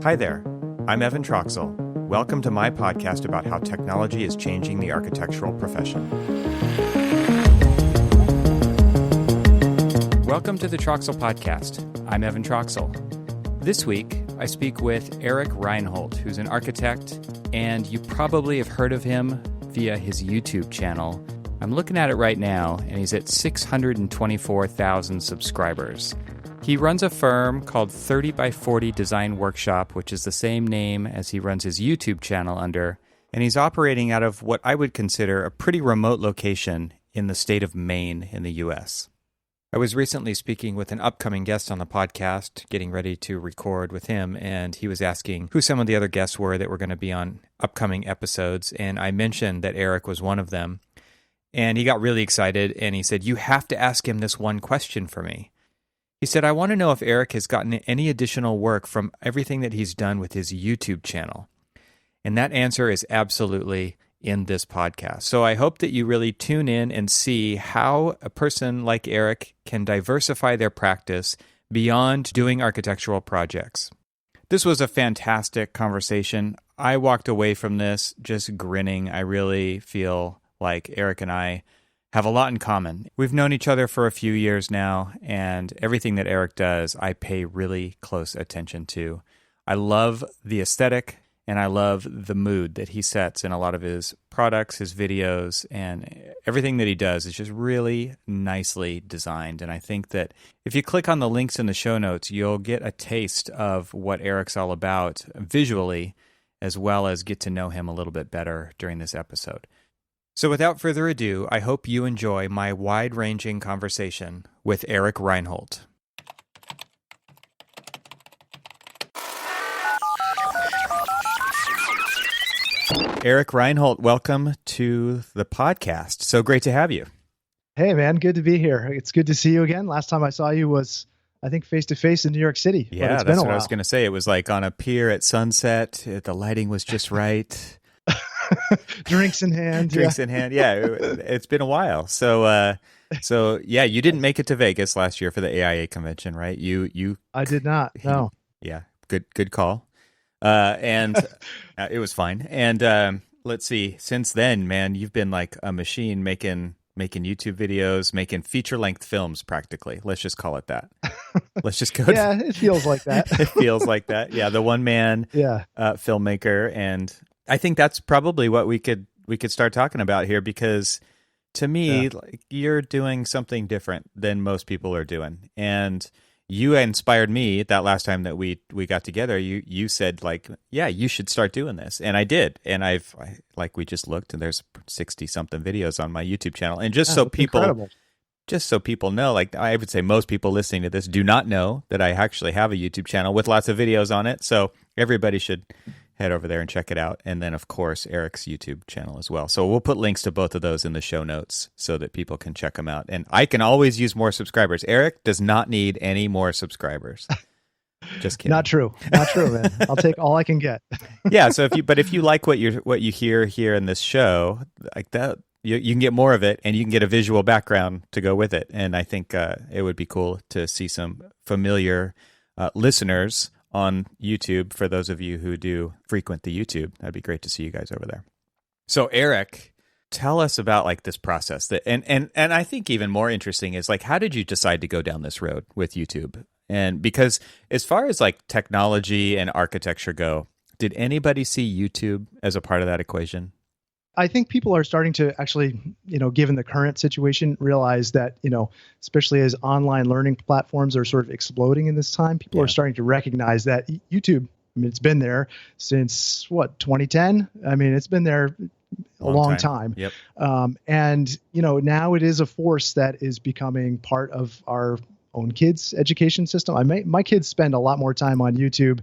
Hi there, I'm Evan Troxel. Welcome to my podcast about how technology is changing the architectural profession. Welcome to the Troxel Podcast. I'm Evan Troxel. This week, I speak with Eric Reinholdt, who's an architect, and you probably have heard of him via his YouTube channel. I'm looking at it right now, and he's at 624,000 subscribers. He runs a firm called 30x40 Design Workshop, which is the same name as he runs his YouTube channel under, and he's operating out of what I would consider a pretty remote location in the state of Maine in the U.S. I was recently speaking with an upcoming guest on the podcast, getting ready to record with him, and he was asking who some of the other guests were that were going to be on upcoming episodes, and I mentioned that Eric was one of them, and he got really excited, and he said, "You have to ask him this one question for me." He said, "I want to know if Eric has gotten any additional work from everything that he's done with his YouTube channel." And that answer is absolutely in this podcast. So I hope that you really tune in and see how a person like Eric can diversify their practice beyond doing architectural projects. This was a fantastic conversation. I walked away from this just grinning. I really feel like Eric and I have a lot in common. We've known each other for a few years now, and everything that Eric does, I pay really close attention to. I love the aesthetic, and I love the mood that he sets in a lot of his products, his videos, and everything that he does is just really nicely designed. And I think that if you click on the links in the show notes, you'll get a taste of what Eric's all about visually, as well as get to know him a little bit better during this episode. So without further ado, I hope you enjoy my wide-ranging conversation with Eric Reinholdt. Eric Reinholdt, welcome to the podcast. So great to have you. Hey, man, good to be here. It's good to see you again. Last time I saw you was, I think, face-to-face in New York City. Yeah, that's what I was going to say. It was like on a pier at sunset. The lighting was just right. Drinks in hand. In hand. Yeah, it's been a while. So yeah, you didn't make it to Vegas last year for the AIA convention, right? I did not. No. Yeah, good call. And it was fine. And let's see. Since then, man, you've been like a machine making YouTube videos, making feature-length films practically. Let's just call it that. Let's just go. Yeah, it feels like that. It feels like that. Yeah, the one-man filmmaker, and I think that's probably what we could start talking about here, because to me, like, you're doing something different than most people are doing, and you inspired me that last time that we got together. You said, like, yeah, you should start doing this, and I did, and we just looked, and there's 60 something videos on my YouTube channel, and just so people know, like, I would say most people listening to this do not know that I actually have a YouTube channel with lots of videos on it, so everybody should head over there and check it out. And then, of course, Eric's YouTube channel as well. So we'll put links to both of those in the show notes so that people can check them out. And I can always use more subscribers. Eric does not need any more subscribers. Just kidding. Not true, man. I'll take all I can get. Yeah. So if you like what you hear here in this show, like that, you can get more of it, and you can get a visual background to go with it. And I think it would be cool to see some familiar listeners on YouTube. For those of you who do frequent the YouTube, that'd be great to see you guys over there. So Eric, tell us about like this process that, and I think even more interesting is like, how did you decide to go down this road with YouTube? And because as far as like technology and architecture go, did anybody see YouTube as a part of that equation? I think people are starting to actually, given the current situation, realize that, especially as online learning platforms are sort of exploding in this time, people are starting to recognize that YouTube, it's been there since 2010? It's been there a long time. Yep. And, now it is a force that is becoming part of our own kids' education system. My kids spend a lot more time on YouTube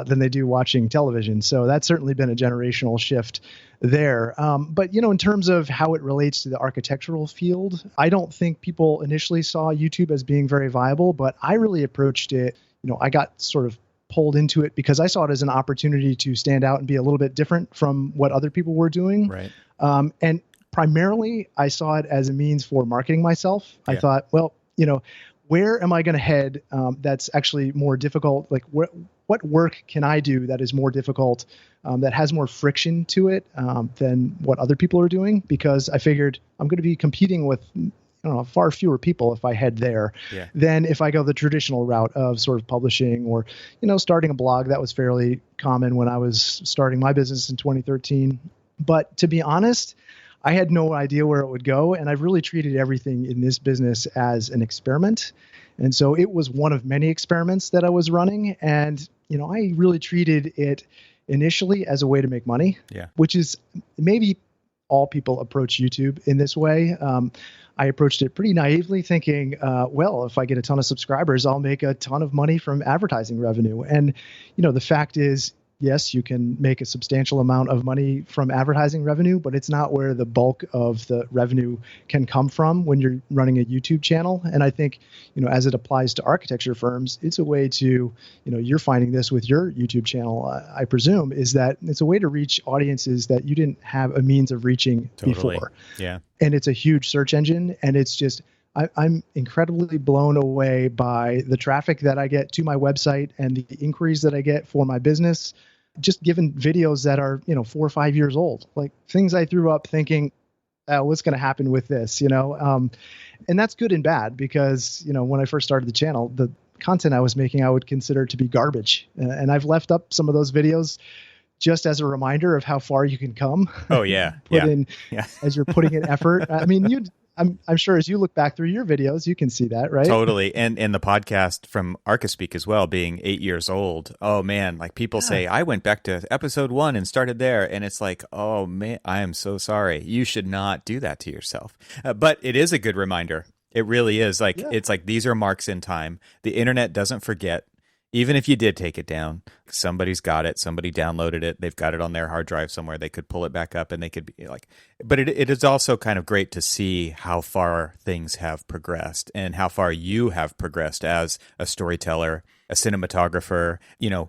than they do watching television. So that's certainly been a generational shift there. But, in terms of how it relates to the architectural field, I don't think people initially saw YouTube as being very viable, but I really approached it, I got sort of pulled into it because I saw it as an opportunity to stand out and be a little bit different from what other people were doing. Right. And primarily, I saw it as a means for marketing myself. I thought, well, where am I going to head that's actually more difficult? Like what work can I do that is more difficult, that has more friction to it than what other people are doing? Because I figured I'm going to be competing with far fewer people if I head there than if I go the traditional route of sort of publishing or, starting a blog. That was fairly common when I was starting my business in 2013. But to be honest, I had no idea where it would go. And I've really treated everything in this business as an experiment. And so it was one of many experiments that I was running. And, I really treated it initially as a way to make money, which is maybe all people approach YouTube in this way. I approached it pretty naively thinking, well, if I get a ton of subscribers, I'll make a ton of money from advertising revenue. And, the fact is, yes, you can make a substantial amount of money from advertising revenue, but it's not where the bulk of the revenue can come from when you're running a YouTube channel. And I think, as it applies to architecture firms, it's a way to, you're finding this with your YouTube channel, I presume, is that it's a way to reach audiences that you didn't have a means of reaching before. Yeah. And it's a huge search engine. And it's just, I'm incredibly blown away by the traffic that I get to my website and the inquiries that I get for my business, just given videos that are, 4 or 5 years old, like things I threw up thinking, what's going to happen with this, and that's good and bad because, when I first started the channel, the content I was making, I would consider to be garbage. And I've left up some of those videos just as a reminder of how far you can come. Oh yeah. As you're putting in effort. I mean, I'm sure as you look back through your videos, you can see that, right? Totally. And the podcast from Archispeak as well, being 8 years old. Oh man, like people say, I went back to episode 1 and started there. And it's like, oh man, I am so sorry. You should not do that to yourself. But it is a good reminder. It really is. Like, it's like, these are marks in time. The internet doesn't forget. Even if you did take it down, somebody's got it. Somebody downloaded it. They've got it on their hard drive somewhere. They could pull it back up and they could be like, but it is also kind of great to see how far things have progressed and how far you have progressed as a storyteller, a cinematographer,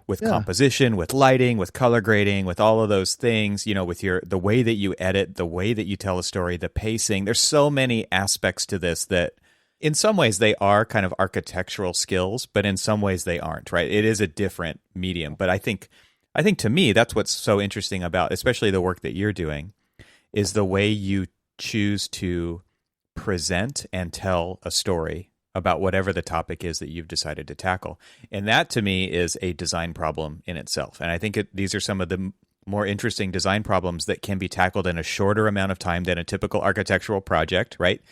with composition, with lighting, with color grading, with all of those things, with the way that you edit, the way that you tell a story, the pacing. There's so many aspects to this that in some ways they are kind of architectural skills, but in some ways they aren't, right? It is a different medium. But I think to me, that's what's so interesting about, especially the work that you're doing, is the way you choose to present and tell a story about whatever the topic is that you've decided to tackle. And that to me is a design problem in itself. And I think these are some of the more interesting design problems that can be tackled in a shorter amount of time than a typical architectural project, right?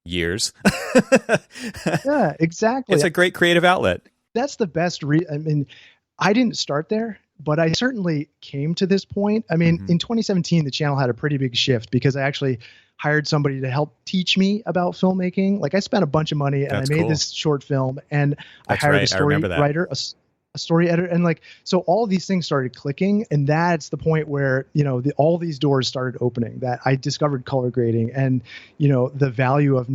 Years. Yeah, exactly. It's a great creative outlet. That's the best. I didn't start there, but I certainly came to this point. I mean, in 2017, the channel had a pretty big shift because I actually hired somebody to help teach me about filmmaking. Like I spent a bunch of money and I made this short film and I hired a story writer, a story editor. And so all these things started clicking. And that's the point where, all these doors started opening, that I discovered color grading and, the value of a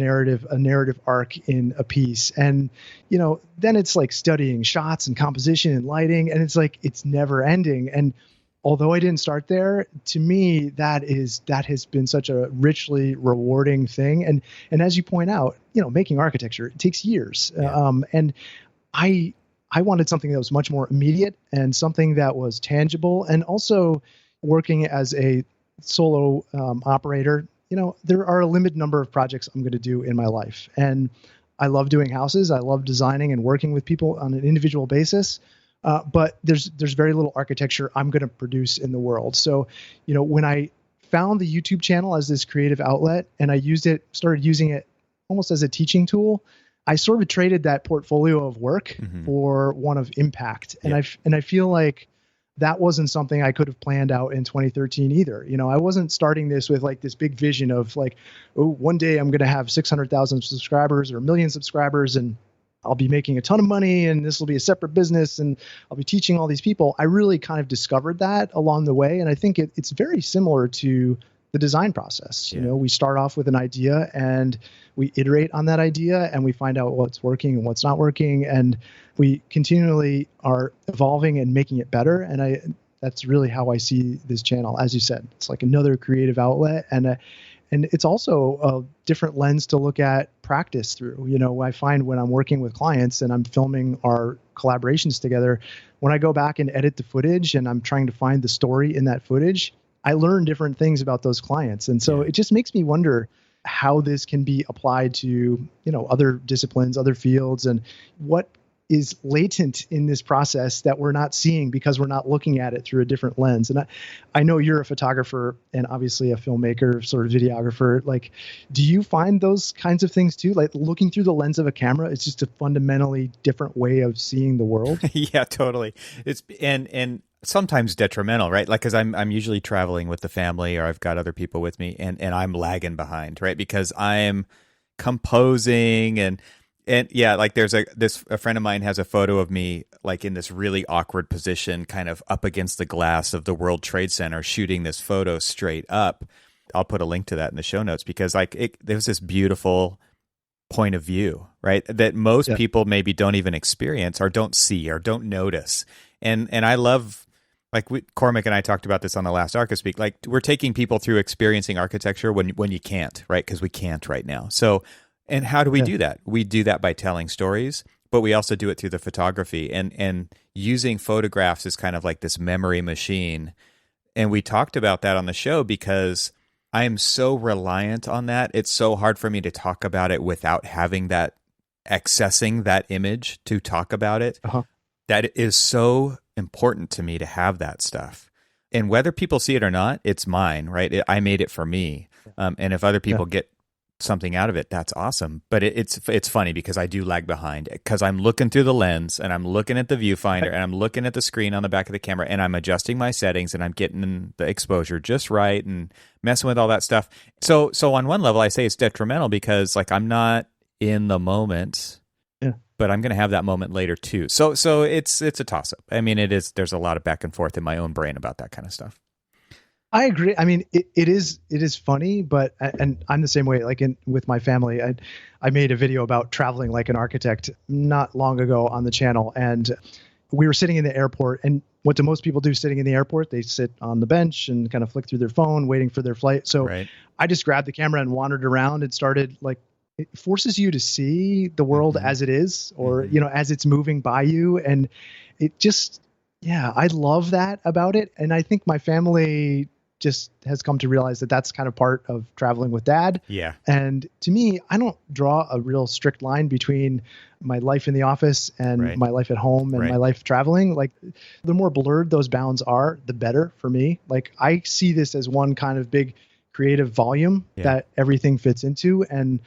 narrative arc in a piece. And, then it's like studying shots and composition and lighting. And it's like, it's never ending. And although I didn't start there, to me, that has been such a richly rewarding thing. And as you point out, making architecture, it takes years. And I wanted something that was much more immediate and something that was tangible. And also working as a solo operator, there are a limited number of projects I'm going to do in my life. And I love doing houses. I love designing and working with people on an individual basis. But there's very little architecture I'm going to produce in the world. So, when I found the YouTube channel as this creative outlet and I started using it almost as a teaching tool, I sort of traded that portfolio of work for one of impact. And I feel like that wasn't something I could have planned out in 2013 either. I wasn't starting this with like this big vision of like, oh, one day I'm going to have 600,000 subscribers or 1 million subscribers and I'll be making a ton of money and this will be a separate business and I'll be teaching all these people. I really kind of discovered that along the way. And I think it's very similar to the design process. We start off with an idea and we iterate on that idea and we find out what's working and what's not working. And we continually are evolving and making it better. And that's really how I see this channel. As you said, it's like another creative outlet. And And it's also a different lens to look at practice through. I find when I'm working with clients and I'm filming our collaborations together, when I go back and edit the footage and I'm trying to find the story in that footage, I learn different things about those clients. And so it just makes me wonder how this can be applied to, other disciplines, other fields, and what is latent in this process that we're not seeing because we're not looking at it through a different lens. And I know you're a photographer and obviously a filmmaker, sort of videographer. Like, do you find those kinds of things too? Like looking through the lens of a camera, it's just a fundamentally different way of seeing the world. Yeah, totally. It's and sometimes detrimental, right? Like, cause I'm usually traveling with the family or I've got other people with me and I'm lagging behind, right? Because I'm composing and yeah, like there's a friend of mine has a photo of me like in this really awkward position, kind of up against the glass of the World Trade Center, shooting this photo straight up. I'll put a link to that in the show notes because like there's this beautiful point of view, right? That most people maybe don't even experience or don't see or don't notice. And I love, like Cormac and I talked about this on the last ArchiSpeak, like we're taking people through experiencing architecture when you can't, right? Because we can't right now. So, and how do we do that? We do that by telling stories, but we also do it through the photography and using photographs is kind of like this memory machine. And we talked about that on the show because I am so reliant on that. It's so hard for me to talk about it without having that, accessing that image to talk about it. That it is so important to me to have that stuff. And whether people see it or not, it's mine, right? I made it for me. And if other people get something out of it, that's awesome. But it's funny because I do lag behind because I'm looking through the lens and I'm looking at the viewfinder and I'm looking at the screen on the back of the camera and I'm adjusting my settings and I'm getting the exposure just right and messing with all that stuff. So on one level, I say it's detrimental because like I'm not in the moment. But I'm going to have that moment later too. So it's a toss up. I mean, it is. There's a lot of back and forth in my own brain about that kind of stuff. I agree. I mean, it is funny, but and I'm the same way. Like with my family, I made a video about traveling like an architect not long ago on the channel, and we were sitting in the airport. And what do most people do sitting in the airport? They sit on the bench and kind of flick through their phone, waiting for their flight. So I just grabbed the camera and wandered around and started like. It forces you to see the world as it is, or, as it's moving by you. And it just, I love that about it. And I think my family just has come to realize that that's kind of part of traveling with dad. Yeah. And to me, I don't draw a real strict line between my life in the office and my life at home and my life traveling. Like the more blurred those bounds are, the better for me. Like I see this as one kind of big creative volume that everything fits into. And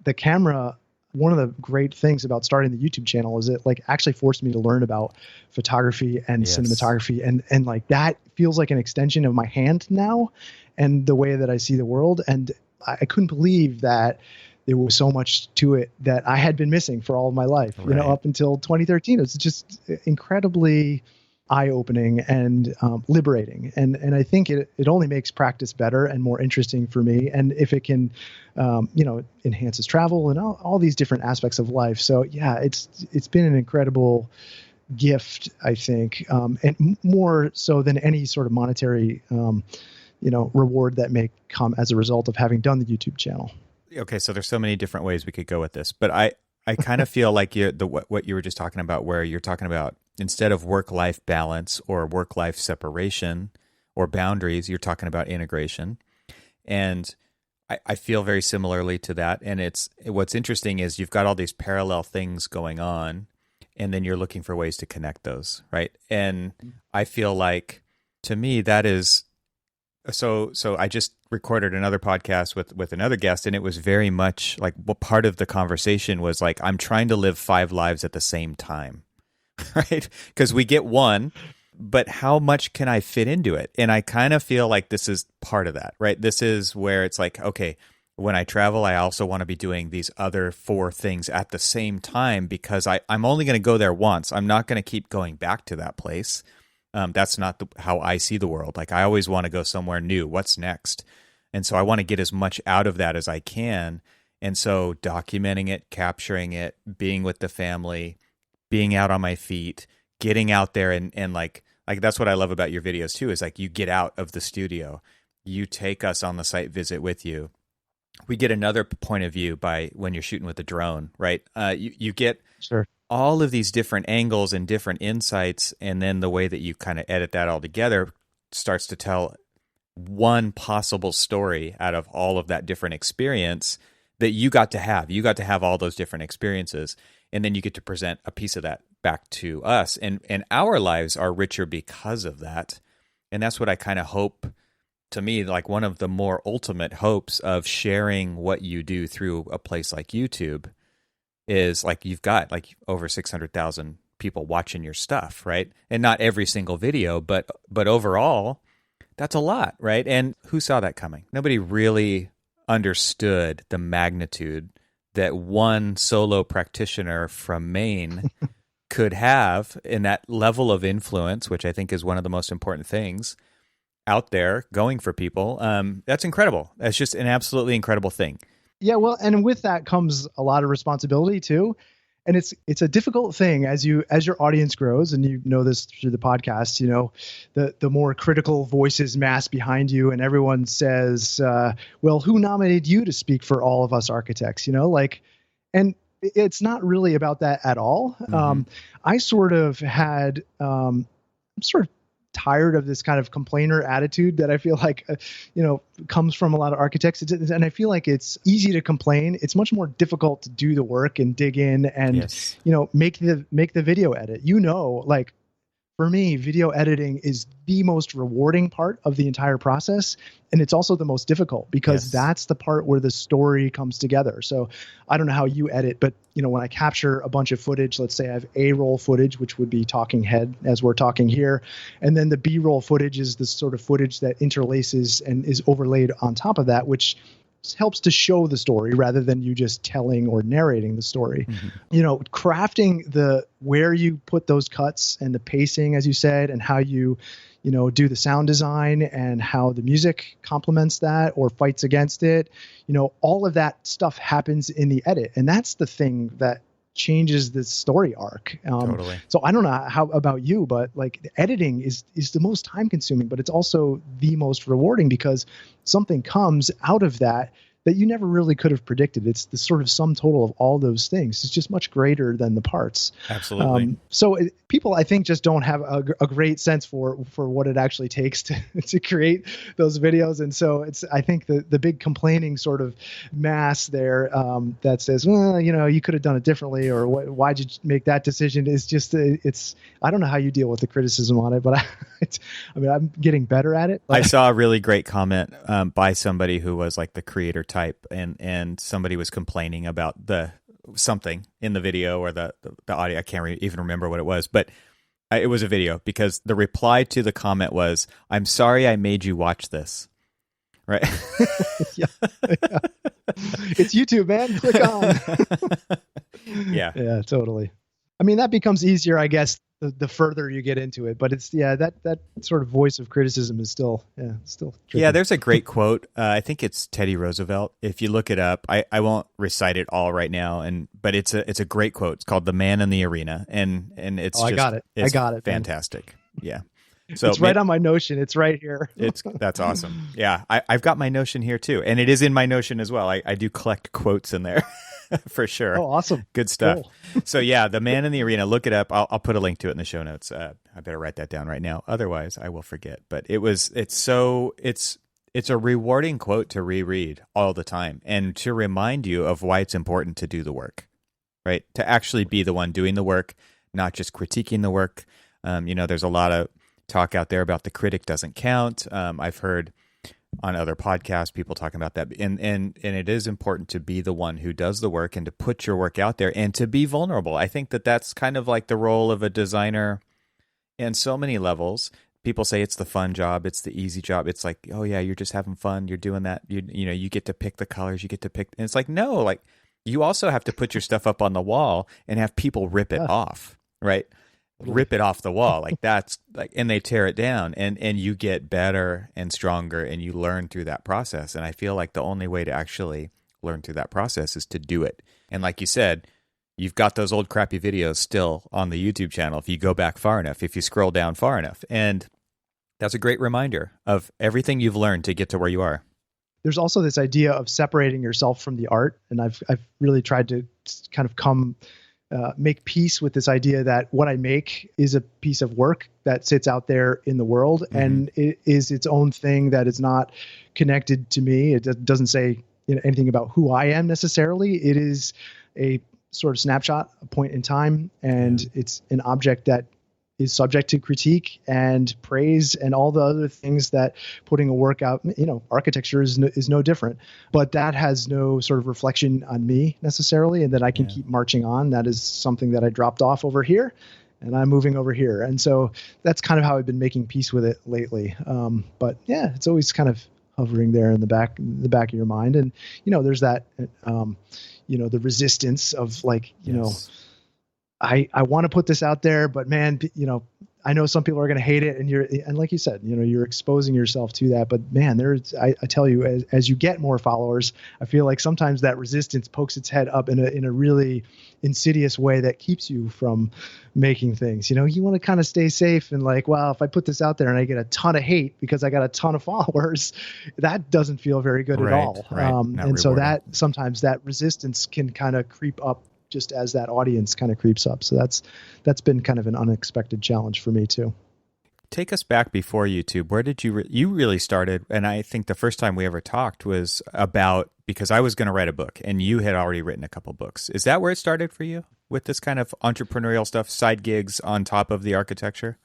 the camera, one of the great things about starting the YouTube channel is it like actually forced me to learn about photography and cinematography. And like that feels like an extension of my hand now and the way that I see the world. And I couldn't believe that there was so much to it that I had been missing for all of my life, up until 2013. It's just incredibly eye-opening and liberating. And I think it only makes practice better and more interesting for me. And if it can, enhances travel and all these different aspects of life. So it's been an incredible gift, I think, and more so than any sort of monetary, reward that may come as a result of having done the YouTube channel. Okay. So there's so many different ways we could go with this, but I kind of feel like what you were just talking about, where you're talking about instead of work-life balance or work-life separation or boundaries, you're talking about integration. And I feel very similarly to that. And what's interesting is you've got all these parallel things going on, and then you're looking for ways to connect those, right? And I feel like, to me, that is so I just recorded another podcast with another guest, and it was very much like part of the conversation was like, I'm trying to live 5 lives at the same time. Right? Because we get one, but how much can I fit into it? And I kind of feel like this is part of that, right? This is where it's like, okay, when I travel, I also want to be doing these other 4 things at the same time because I'm only going to go there once. I'm not going to keep going back to that place. That's not how I see the world. Like I always want to go somewhere new. What's next? And so I want to get as much out of that as I can. And so documenting it, capturing it, being with the family, being out on my feet, getting out there and like that's what I love about your videos too, is like you get out of the studio, you take us on the site visit with you, we get another point of view by when you're shooting with a drone, right? You get Sure. all of these different angles and different insights, and then the way that you kind of edit that all together starts to tell one possible story out of all of that different experience that you got to have. You got to have all those different experiences, and then you get to present a piece of that back to us. And our lives are richer because of that. And that's what I kind of hope, to me, like one of the more ultimate hopes of sharing what you do through a place like YouTube is like you've got like over 600,000 people watching your stuff, right? And not every single video, but overall, that's a lot, right? And who saw that coming? Nobody really understood the magnitude that one solo practitioner from Maine could have in that level of influence, which I think is one of the most important things out there going for people. That's incredible. That's just an absolutely incredible thing. Yeah, well, and with that comes a lot of responsibility too. And it's a difficult thing as your audience grows, and you know this through the podcast, you know, the more critical voices mass behind you, and everyone says, well, who nominated you to speak for all of us architects? You know, like, and it's not really about that at all. Mm-hmm. I sort of had, I'm sort of tired of this kind of complainer attitude that I feel like, you know, comes from a lot of architects. And I feel like it's easy to complain. It's much more difficult to do the work and dig in and, Yes. you know, make the video edit. You know, like for me, video editing is the most rewarding part of the entire process. And it's also the most difficult because Yes. that's the part where the story comes together. So I don't know how you edit, but you know, when I capture a bunch of footage, let's say I have A-roll footage, which would be talking head as we're talking here. And then the B-roll footage is the sort of footage that interlaces and is overlaid on top of that, which helps to show the story rather than you just telling or narrating the story. Mm-hmm. You know, crafting where you put those cuts and the pacing, as you said, and how you know, do the sound design and how the music complements that or fights against it. You know, all of that stuff happens in the edit. And that's the thing that changes the story arc. Totally. So I don't know how about you, but like the editing is the most time consuming, but it's also the most rewarding because something comes out of that you never really could have predicted. It's the sort of sum total of all those things. It's just much greater than the parts. Absolutely. People, I think, just don't have a great sense for what it actually takes to create those videos. And so I think the big complaining sort of mass there that says, well, you know, you could have done it differently, or why'd you make that decision, is just, I don't know how you deal with the criticism on it, but I'm getting better at it. I saw a really great comment by somebody who was like the creator type, and somebody was complaining about something in the video or the audio. I can't even remember what it was, but it was a video, because the reply to the comment was, "I'm sorry I made you watch this." Right? Yeah. It's YouTube, man. Click on. Yeah. Yeah, totally. I mean, that becomes easier, I guess, the further you get into it. But it's, yeah, that sort of voice of criticism is still tricky. Yeah, there's a great quote. I think it's Teddy Roosevelt. If you look it up, I won't recite it all right now, but it's a great quote. It's called "The Man in the Arena," and it's I got it. It's I got it. Fantastic. Man. Yeah. So it's right on my Notion. It's right here. That's awesome. Yeah, I've got my Notion here too, and it is in my Notion as well. I do collect quotes in there. For sure. Oh, awesome. Good stuff. Cool. So yeah, The Man in the Arena, look it up. I'll put a link to it in the show notes. I better write that down right now. Otherwise I will forget. But it's a rewarding quote to reread all the time, and to remind you of why it's important to do the work, right? To actually be the one doing the work, not just critiquing the work. You know, there's a lot of talk out there about the critic doesn't count. I've heard on other podcasts people talking about that, and it is important to be the one who does the work and to put your work out there and to be vulnerable. I think that's kind of like the role of a designer in so many levels. People say it's the fun job, it's the easy job. It's like, oh yeah, you're just having fun, you're doing that, you know, you get to pick the colors, you get to pick, and it's like, no, like you also have to put your stuff up on the wall and have people rip it off, right? Rip it off the wall, like that's like, and they tear it down, and you get better and stronger, and you learn through that process. And I feel like the only way to actually learn through that process is to do it. And like you said, you've got those old crappy videos still on the YouTube channel if you go back far enough, if you scroll down far enough, and that's a great reminder of everything you've learned to get to where you are. there's also this idea of separating yourself from the art. And I've really tried to kind of make peace with this idea that what I make is a piece of work that sits out there in the world, and it is its own thing that is not connected to me. It doesn't say anything about who I am necessarily. It is a sort of snapshot, a point in time, and it's an object that is subject to critique and praise and all the other things that putting a work out, architecture is no different, but that has no sort of reflection on me necessarily, and that I can keep marching on. That is something that I dropped off over here and I'm moving over here. And so that's kind of how I've been making peace with it lately. But yeah, it's always kind of hovering there in the back of your mind. And, there's that, the resistance of like, I want to put this out there, but man, I know some people are going to hate it, and like you said, you're exposing yourself to that. But man, I tell you, as you get more followers, I feel like sometimes that resistance pokes its head up in a really insidious way that keeps you from making things. You want to kind of stay safe and like, well, if I put this out there and I get a ton of hate because I got a ton of followers, that doesn't feel very good at all. Right. And so that sometimes that resistance can kind of creep up just as that audience kind of creeps up. So that's been kind of an unexpected challenge for me too. Take us back before YouTube. Where did you really started? And I think the first time we ever talked was because I was going to write a book and you had already written a couple books. Is that where it started for you with this kind of entrepreneurial stuff, side gigs on top of the architecture?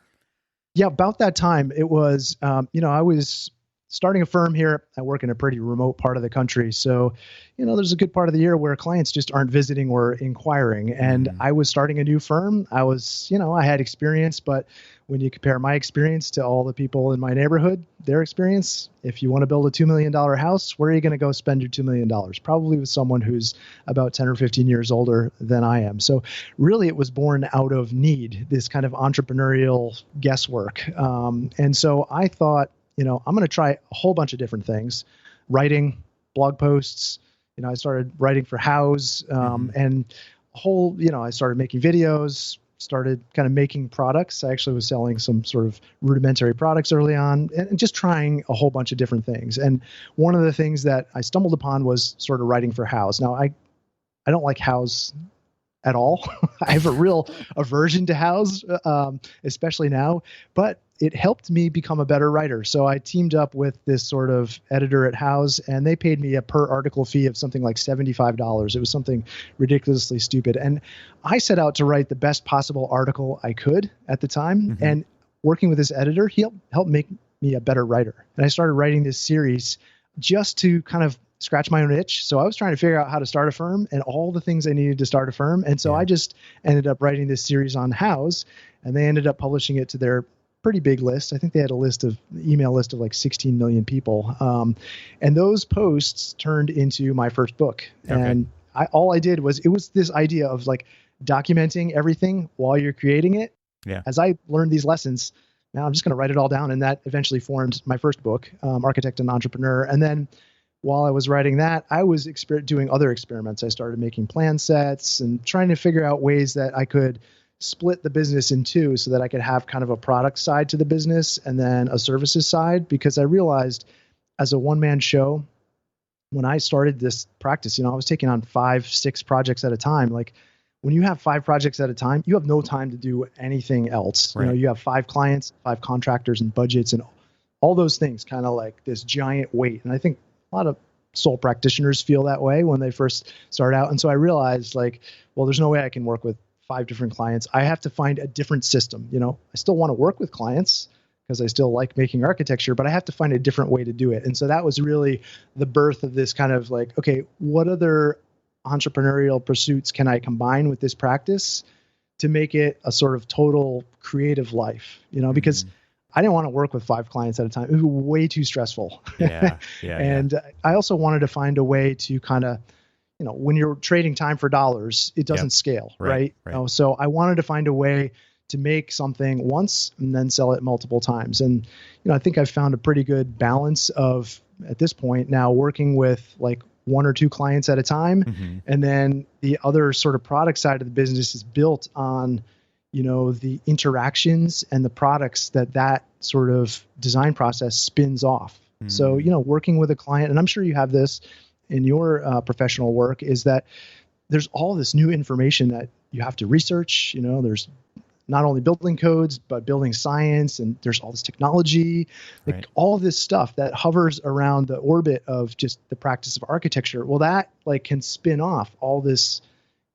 Yeah, about that time it was, I was starting a firm here. I work in a pretty remote part of the country. So, there's a good part of the year where clients just aren't visiting or inquiring. And I was starting a new firm. I was, I had experience, but when you compare my experience to all the people in my neighborhood, their experience, if you want to build a $2 million house, where are you going to go spend your $2 million? Probably with someone who's about 10 or 15 years older than I am. So really it was born out of need, this kind of entrepreneurial guesswork. And so I thought, I'm going to try a whole bunch of different things, writing, blog posts. I started writing for House, and I started making videos, started kind of making products. I actually was selling some sort of rudimentary products early on, and just trying a whole bunch of different things. And one of the things that I stumbled upon was sort of writing for House. Now, I don't like House at all. I have a real aversion to House, especially now, but it helped me become a better writer. So I teamed up with this sort of editor at House, and they paid me a per article fee of something like $75. It was something ridiculously stupid. And I set out to write the best possible article I could at the time. And working with this editor, he helped make me a better writer. And I started writing this series just to kind of scratch my own itch. So I was trying to figure out how to start a firm and all the things I needed to start a firm. And so I just ended up writing this series on House, and they ended up publishing it to their pretty big list. I think they had email list of like 16 million people. And those posts turned into my first book. Okay. And all I did was, it was this idea of like documenting everything while you're creating it. Yeah. As I learned these lessons, now I'm just going to write it all down. And that eventually formed my first book, Architect and Entrepreneur. And then while I was writing that, I was doing other experiments. I started making plan sets and trying to figure out ways that I could split the business in two so that I could have kind of a product side to the business and then a services side, because I realized as a one-man show, when I started this practice, I was taking on 5-6 projects at a time. Like when you have 5 projects at a time, you have no time to do anything else. Right. You have 5 clients, 5 contractors and budgets and all those things, kind of like this giant weight. And I think a lot of sole practitioners feel that way when they first start out. And so I realized there's no way I can work with 5 different clients. I have to find a different system. I still want to work with clients because I still like making architecture, but I have to find a different way to do it. And so that was really the birth of this kind of like, okay, what other entrepreneurial pursuits can I combine with this practice to make it a sort of total creative life, because I didn't want to work with 5 clients at a time. It was way too stressful. And I also wanted to find a way to kind of, when you're trading time for dollars, it doesn't scale, right? So I wanted to find a way to make something once and then sell it multiple times. And, I think I've found a pretty good balance of, at this point now, working with like 1 or 2 clients at a time. And then the other sort of product side of the business is built on, the interactions and the products that sort of design process spins off. So, working with a client, and I'm sure you have this in your professional work, is that there's all this new information that you have to research. There's not only building codes, but building science, and there's all this technology, like all this stuff that hovers around the orbit of just the practice of architecture. Well, that like can spin off all this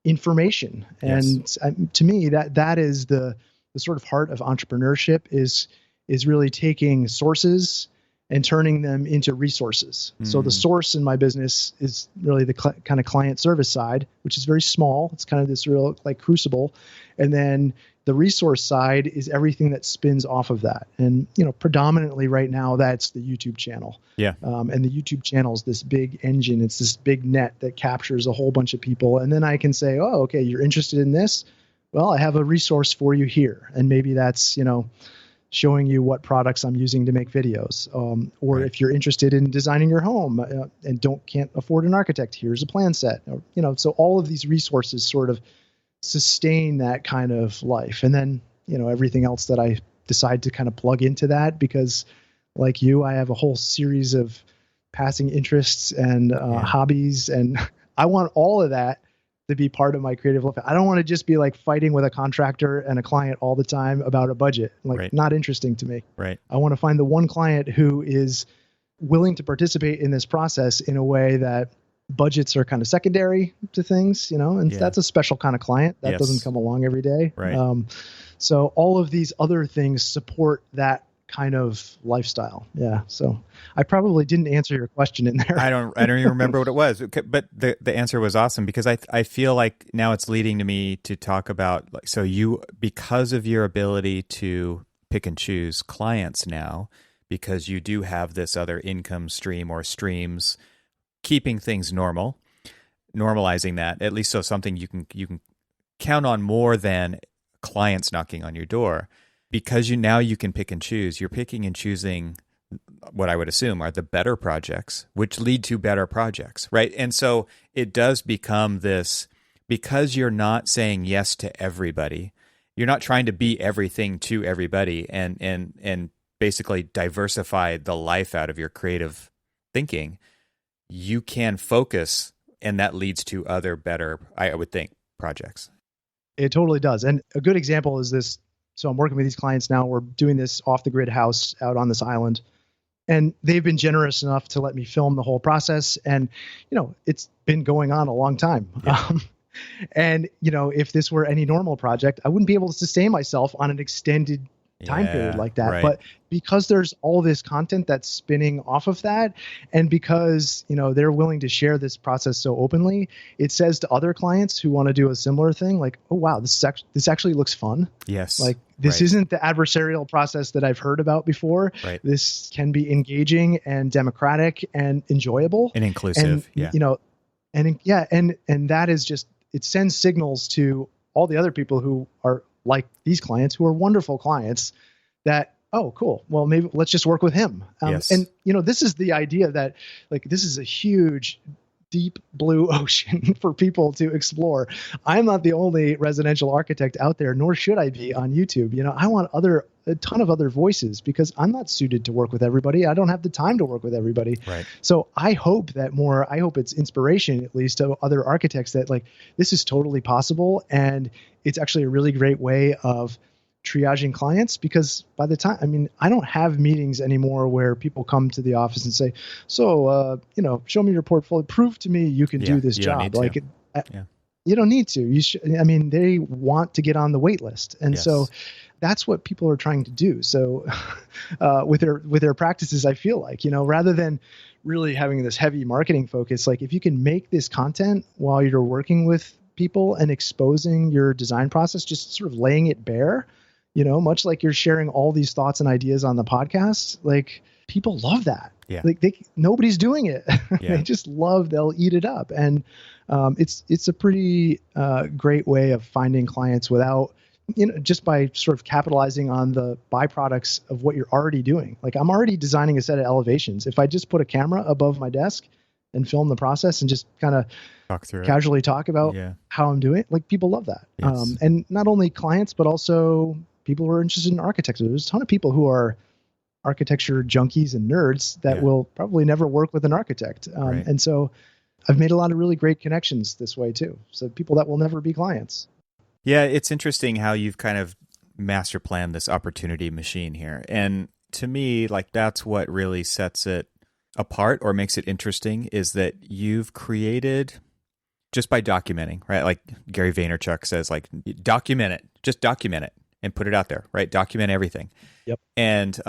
information. And to me, that is the sort of heart of entrepreneurship is really taking sources and turning them into resources. So the source in my business is really the kind of client service side, which is very small. It's kind of this real like crucible. And then the resource side is everything that spins off of that. And, predominantly right now, that's the YouTube channel. Yeah. And the YouTube channel is this big engine. It's this big net that captures a whole bunch of people. And then I can say, oh, okay, you're interested in this? Well, I have a resource for you here. And maybe that's, showing you what products I'm using to make videos. Or if you're interested in designing your home and can't afford an architect, here's a plan set. So all of these resources sort of sustain that kind of life. And then, everything else that I decide to kind of plug into that, because like you, I have a whole series of passing interests and hobbies, and I want all of that to be part of my creative life. I don't want to just be like fighting with a contractor and a client all the time about a budget. Not interesting to me. Right. I want to find the one client who is willing to participate in this process in a way that budgets are kind of secondary to things, and that's a special kind of client that doesn't come along every day. Right. So all of these other things support that kind of lifestyle. Yeah. So I probably didn't answer your question in there. I don't even remember what it was, but the answer was awesome, because I feel like now it's leading to me to talk about, so you, because of your ability to pick and choose clients now, because you do have this other income stream or streams, keeping things normalizing that, at least so something you can count on more than clients knocking on your door. Because you can pick and choose. You're picking and choosing what I would assume are the better projects, which lead to better projects, right? And so it does become this, because you're not saying yes to everybody. You're not trying to be everything to everybody and basically diversify the life out of your creative thinking. You can focus, and that leads to other better, I would think, projects. It totally does. And a good example is this. So I'm working with these clients now. We're doing this off-the-grid house out on this island. And they've been generous enough to let me film the whole process. And, it's been going on a long time. Yeah. And, if this were any normal project, I wouldn't be able to sustain myself on an extended time period like that. Right. But because there's all this content that's spinning off of that, and because, they're willing to share this process so openly, it says to other clients who want to do a similar thing, like, oh, wow, this actually looks fun. Yes. Like, this isn't the adversarial process that I've heard about before. Right. This can be engaging and democratic and enjoyable and inclusive. And, and that is just, it sends signals to all the other people who are like these clients, who are wonderful clients, that, oh, cool. Well, maybe let's just work with him. Yes. And, this is the idea that, like, this is a huge, deep blue ocean for people to explore. I'm not the only residential architect out there, nor should I be on YouTube. I want a ton of other voices, because I'm not suited to work with everybody. I don't have the time to work with everybody. Right. So I hope it's inspiration, at least, to other architects that, like, this is totally possible. And it's actually a really great way of triaging clients, because by the time, I don't have meetings anymore where people come to the office and say, so, show me your portfolio, prove to me you can do this job. Like, you don't need to. You should. They want to get on the wait list. And so that's what people are trying to do. So with their practices, I feel like, rather than really having this heavy marketing focus, like, if you can make this content while you're working with people and exposing your design process, just sort of laying it bare, much like you're sharing all these thoughts and ideas on the podcast, like, people love that. Yeah. Like, nobody's doing it. Yeah. They just they'll eat it up. And it's a pretty great way of finding clients without, just by sort of capitalizing on the byproducts of what you're already doing. Like, I'm already designing a set of elevations. If I just put a camera above my desk and film the process and just kind of casually talk about how I'm doing it, like, people love that. Yes. And not only clients, but also people who are interested in architecture. There's a ton of people who are architecture junkies and nerds that Yeah. will probably never work with an architect. Right. And so I've made a lot of really great connections this way too. So people that will never be clients. Yeah, it's interesting how you've kind of master planned this opportunity machine here. And to me, like that's what really sets it apart or makes it interesting is that you've created just by documenting, right? Like Gary Vaynerchuk says, like document it, just document it and put it out there, right? Document everything. Yep. And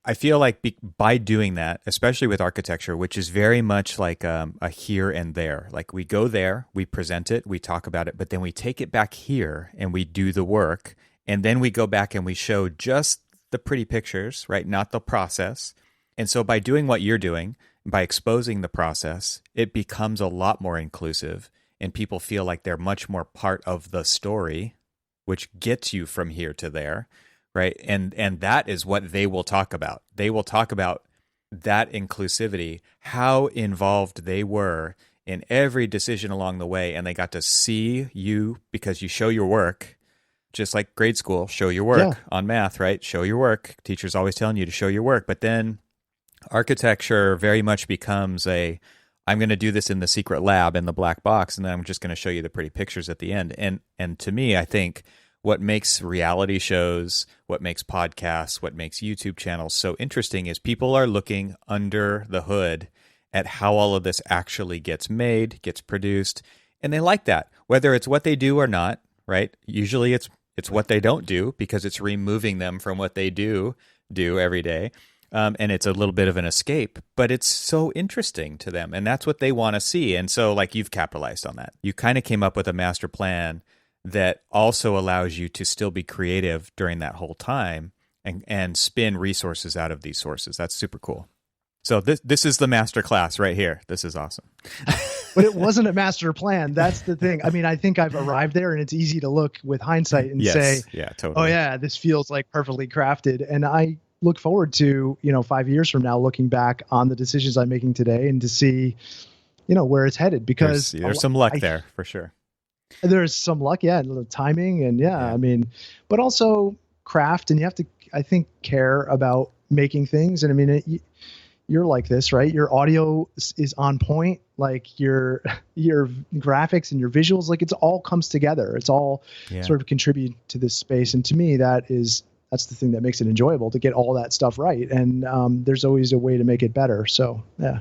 I feel like by doing that, especially with architecture, which is very much like a here and there, like we go there, we present it, we talk about it, but then we take it back here and we do the work. And then we go back and we show just the pretty pictures, right? Not the process. And so by doing what you're doing, by exposing the process, it becomes a lot more inclusive and people feel like they're much more part of the story, which gets you from here to there. Right. And that is what they will talk about. They will talk about that inclusivity, how involved they were in every decision along the way. And they got to see you because you show your work, just like grade school, show your work on math, right? Show your work. Teacher's always telling you to show your work. But then architecture very much becomes I'm going to do this in the secret lab in the black box. And then I'm just going to show you the pretty pictures at the end. And to me, I think what makes reality shows, what makes podcasts, what makes YouTube channels so interesting is people are looking under the hood at how all of this actually gets made, gets produced, and they like that, whether it's what they do or not, right? Usually it's what they don't do because it's removing them from what they do every day. And it's a little bit of an escape, but it's so interesting to them, and that's what they want to see. And so like you've capitalized on that. You kind of came up with a master plan that also allows you to still be creative during that whole time and spin resources out of these sources. That's super cool. So this is the master class right here. This is awesome. But it wasn't a master plan. That's the thing. I mean, I think I've arrived there, and it's easy to look with hindsight and say, yeah, totally. Oh yeah, this feels like perfectly crafted. And I look forward to, 5 years from now, looking back on the decisions I'm making today and to see, where it's headed, because there's some luck there for sure. There's some luck, the timing, and I mean, but also craft, and you have to, I think, care about making things. And I mean, you're like this, right? Your audio is on point, like your graphics and your visuals, like it's all comes together. It's all sort of contribute to this space. And to me, that's the thing that makes it enjoyable, to get all that stuff right. And there's always a way to make it better. So, yeah.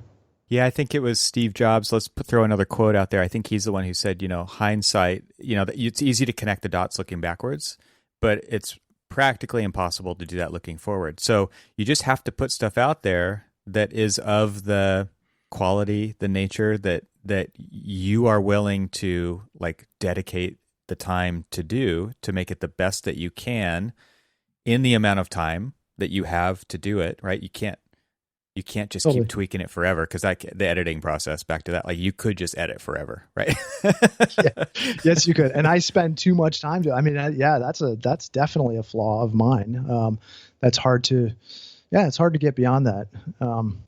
Yeah, I think it was Steve Jobs. Let's throw another quote out there. I think he's the one who said, hindsight, it's easy to connect the dots looking backwards, but it's practically impossible to do that looking forward. So you just have to put stuff out there that is of the quality, the nature that you are willing to like dedicate the time to do to make it the best that you can in the amount of time that you have to do it, right? You can't just keep tweaking it forever, because the editing process, back to that, like you could just edit forever, right? Yes, you could. And I spend too much time that's definitely a flaw of mine. That's hard to, it's hard to get beyond that.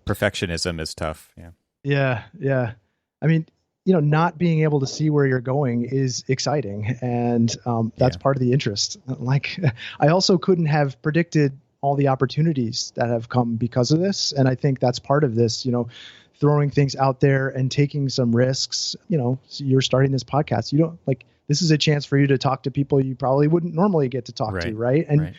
Perfectionism is tough. Yeah. I mean, not being able to see where you're going is exciting. And that's part of the interest. Like, I also couldn't have predicted all the opportunities that have come because of this. And I think that's part of this, throwing things out there and taking some risks. So you're starting this podcast. This is a chance for you to talk to people you probably wouldn't normally get to talk to, right? And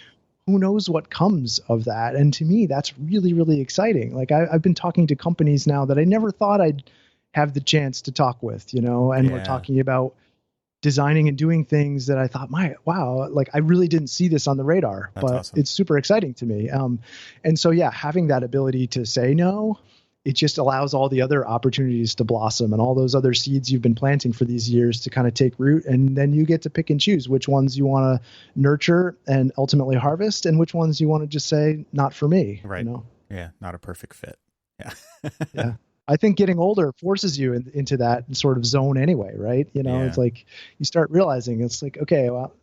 who knows what comes of that. And to me, that's really, really exciting. Like I've been talking to companies now that I never thought I'd have the chance to talk with, and we're talking about designing and doing things that I thought, wow, like I really didn't see this on the radar, but awesome. It's super exciting to me. And so, having that ability to say no, it just allows all the other opportunities to blossom and all those other seeds you've been planting for these years to kind of take root. And then you get to pick and choose which ones you want to nurture and ultimately harvest, and which ones you want to just say, not for me. Right. Yeah. Not a perfect fit. Yeah. Yeah. I think getting older forces you into that sort of zone anyway, right? It's like you start realizing it's like, okay, well,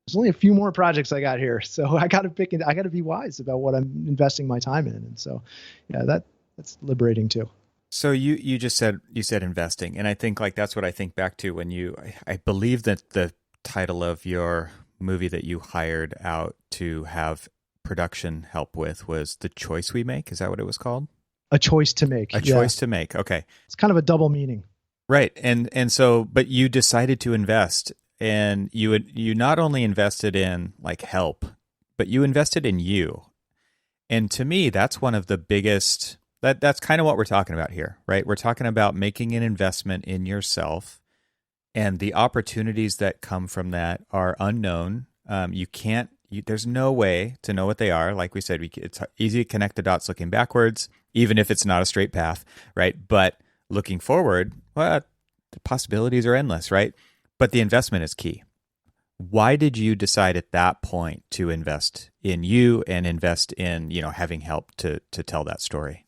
there's only a few more projects I got here, so I got to pick and I got to be wise about what I'm investing my time in. And so, that's liberating too. So you just said investing, and I think like that's what I think back to when I believe that the title of your movie that you hired out to have production help with was The Choice We Make. Is that what it was called? A Choice to Make. A Choice to Make. Okay. It's kind of a double meaning. Right. And so, but you decided to invest, and you not only invested in like help, but you invested in you. And to me, that's one of the biggest, that's kind of what we're talking about here, right? We're talking about making an investment in yourself, and the opportunities that come from that are unknown. There's no way to know what they are. Like we said, it's easy to connect the dots looking backwards, even if it's not a straight path, right? But looking forward, well, the possibilities are endless, right? But the investment is key. Why did you decide at that point to invest in you and invest in, having help to tell that story?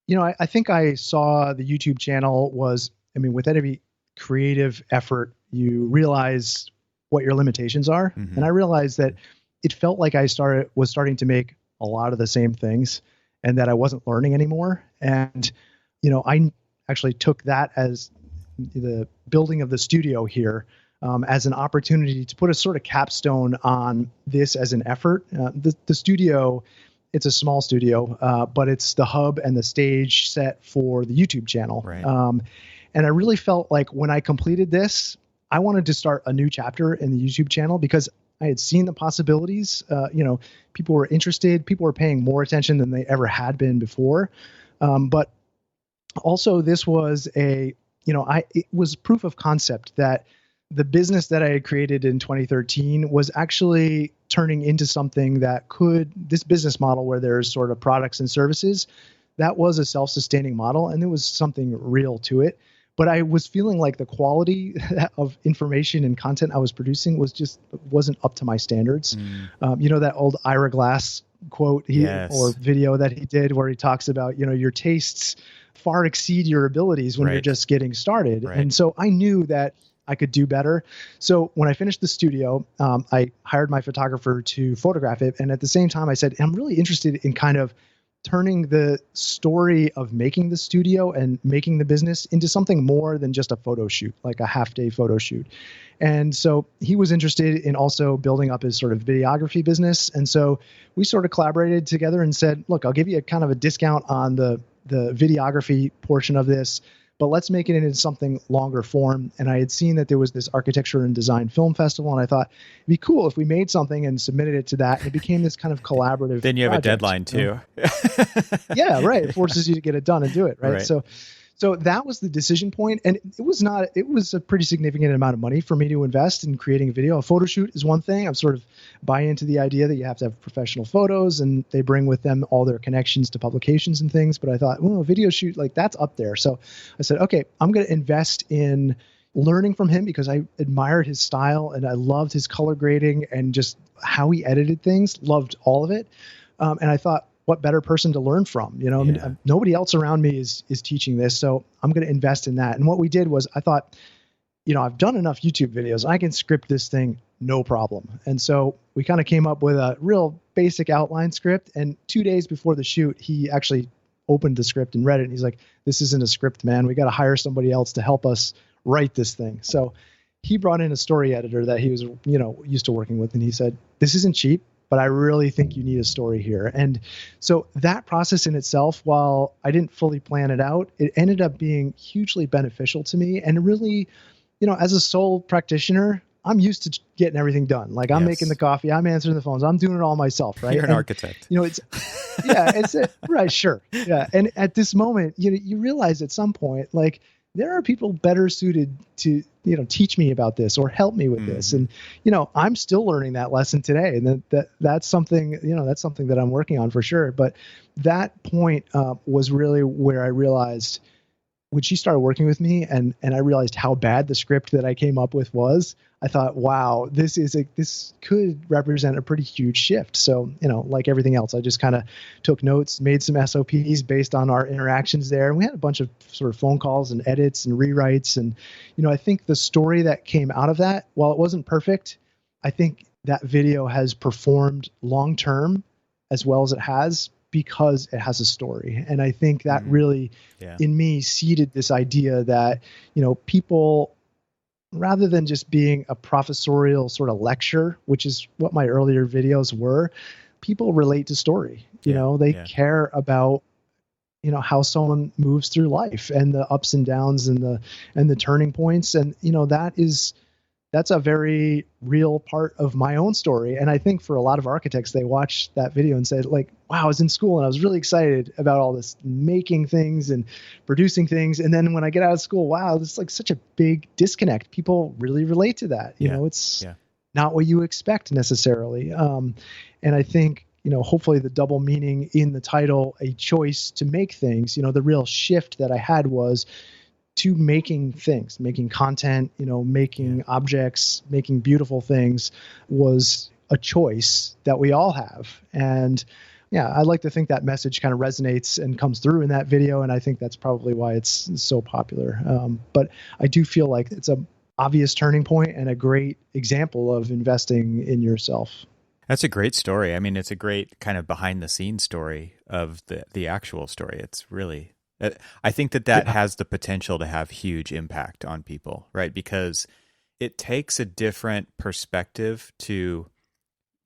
I think I saw the YouTube channel with every creative effort, you realize what your limitations are. Mm-hmm. And I realized that it felt like I was starting to make a lot of the same things and that I wasn't learning anymore. And, I actually took that as the building of the studio here as an opportunity to put a sort of capstone on this as an effort. The studio, it's a small studio, but it's the hub and the stage set for the YouTube channel. Right. And I really felt like when I completed this, I wanted to start a new chapter in the YouTube channel because I had seen the possibilities. People were interested. People were paying more attention than they ever had been before. But also, this was it was proof of concept that the business that I had created in 2013 was actually turning into something this business model where there's sort of products and services, that was a self-sustaining model, and there was something real to it. But I was feeling like the quality of information and content I was producing wasn't up to my standards. That old Ira Glass quote or video that he did where he talks about, your tastes far exceed your abilities when you're just getting started. Right. And so I knew that I could do better. So when I finished the studio, I hired my photographer to photograph it. And at the same time, I said, I'm really interested in kind of turning the story of making the studio and making the business into something more than just a photo shoot, like a half-day photo shoot. And so he was interested in also building up his sort of videography business. And so we sort of collaborated together and said, look, I'll give you a kind of a discount on the videography portion of this, but let's make it into something longer form. And I had seen that there was this architecture and design film festival, and I thought it'd be cool if we made something and submitted it to that. And it became this kind of collaborative. Then you have project, a deadline too. Yeah, right. It forces you to get it done and do it, right? So that was the decision point, and it was a pretty significant amount of money for me to invest in creating a video. A photo shoot is one thing. I'm sort of buying into the idea that you have to have professional photos, and they bring with them all their connections to publications and things. But I thought, a video shoot, like that's up there. So I said, okay, I'm going to invest in learning from him because I admired his style and I loved his color grading and just how he edited things. Loved all of it. And I thought, what better person to learn from? Nobody else around me is teaching this, so I'm going to invest in that. And what we did was, I thought, I've done enough YouTube videos. I can script this thing, no problem. And so we kind of came up with a real basic outline script. And 2 days before the shoot, he actually opened the script and read it. And he's like, "This isn't a script, man. We got to hire somebody else to help us write this thing." So he brought in a story editor that he was, used to working with, and he said, "This isn't cheap, but I really think you need a story here." And so that process in itself, while I didn't fully plan it out, it ended up being hugely beneficial to me. And really, as a sole practitioner, I'm used to getting everything done. Like I'm making the coffee, I'm answering the phones, I'm doing it all myself, right? You're an architect. Right, sure. Yeah. And at this moment, you realize at some point, like, there are people better suited to, teach me about this or help me with this. And, I'm still learning that lesson today. And that's something, that I'm working on for sure. But that point was really where I realized when she started working with me and I realized how bad the script that I came up with was, I thought, wow, this could represent a pretty huge shift. So, like everything else, I just kind of took notes, made some SOPs based on our interactions there. And we had a bunch of sort of phone calls and edits and rewrites. And, I think the story that came out of that, while it wasn't perfect, I think that video has performed long-term as well as it has because it has a story. And I think that really, in me, seeded this idea that, people, rather than just being a professorial sort of lecture, which is what my earlier videos were, people relate to story. They care about, how someone moves through life and the ups and downs and the turning points. And, that's a very real part of my own story. And I think for a lot of architects, they watch that video and say, like, wow, I was in school and I was really excited about all this making things and producing things. And then when I get out of school, wow, there's like such a big disconnect. People really relate to that. It's not what you expect necessarily. And I think, hopefully the double meaning in the title, a choice to make things, the real shift that I had was to making things, making content, making objects, making beautiful things was a choice that we all have. And I like to think that message kind of resonates and comes through in that video. And I think that's probably why it's so popular. But I do feel like it's a obvious turning point and a great example of investing in yourself. That's a great story. I mean, it's a great kind of behind the scenes story of the actual story. It's really, I think that has the potential to have huge impact on people, right? Because it takes a different perspective to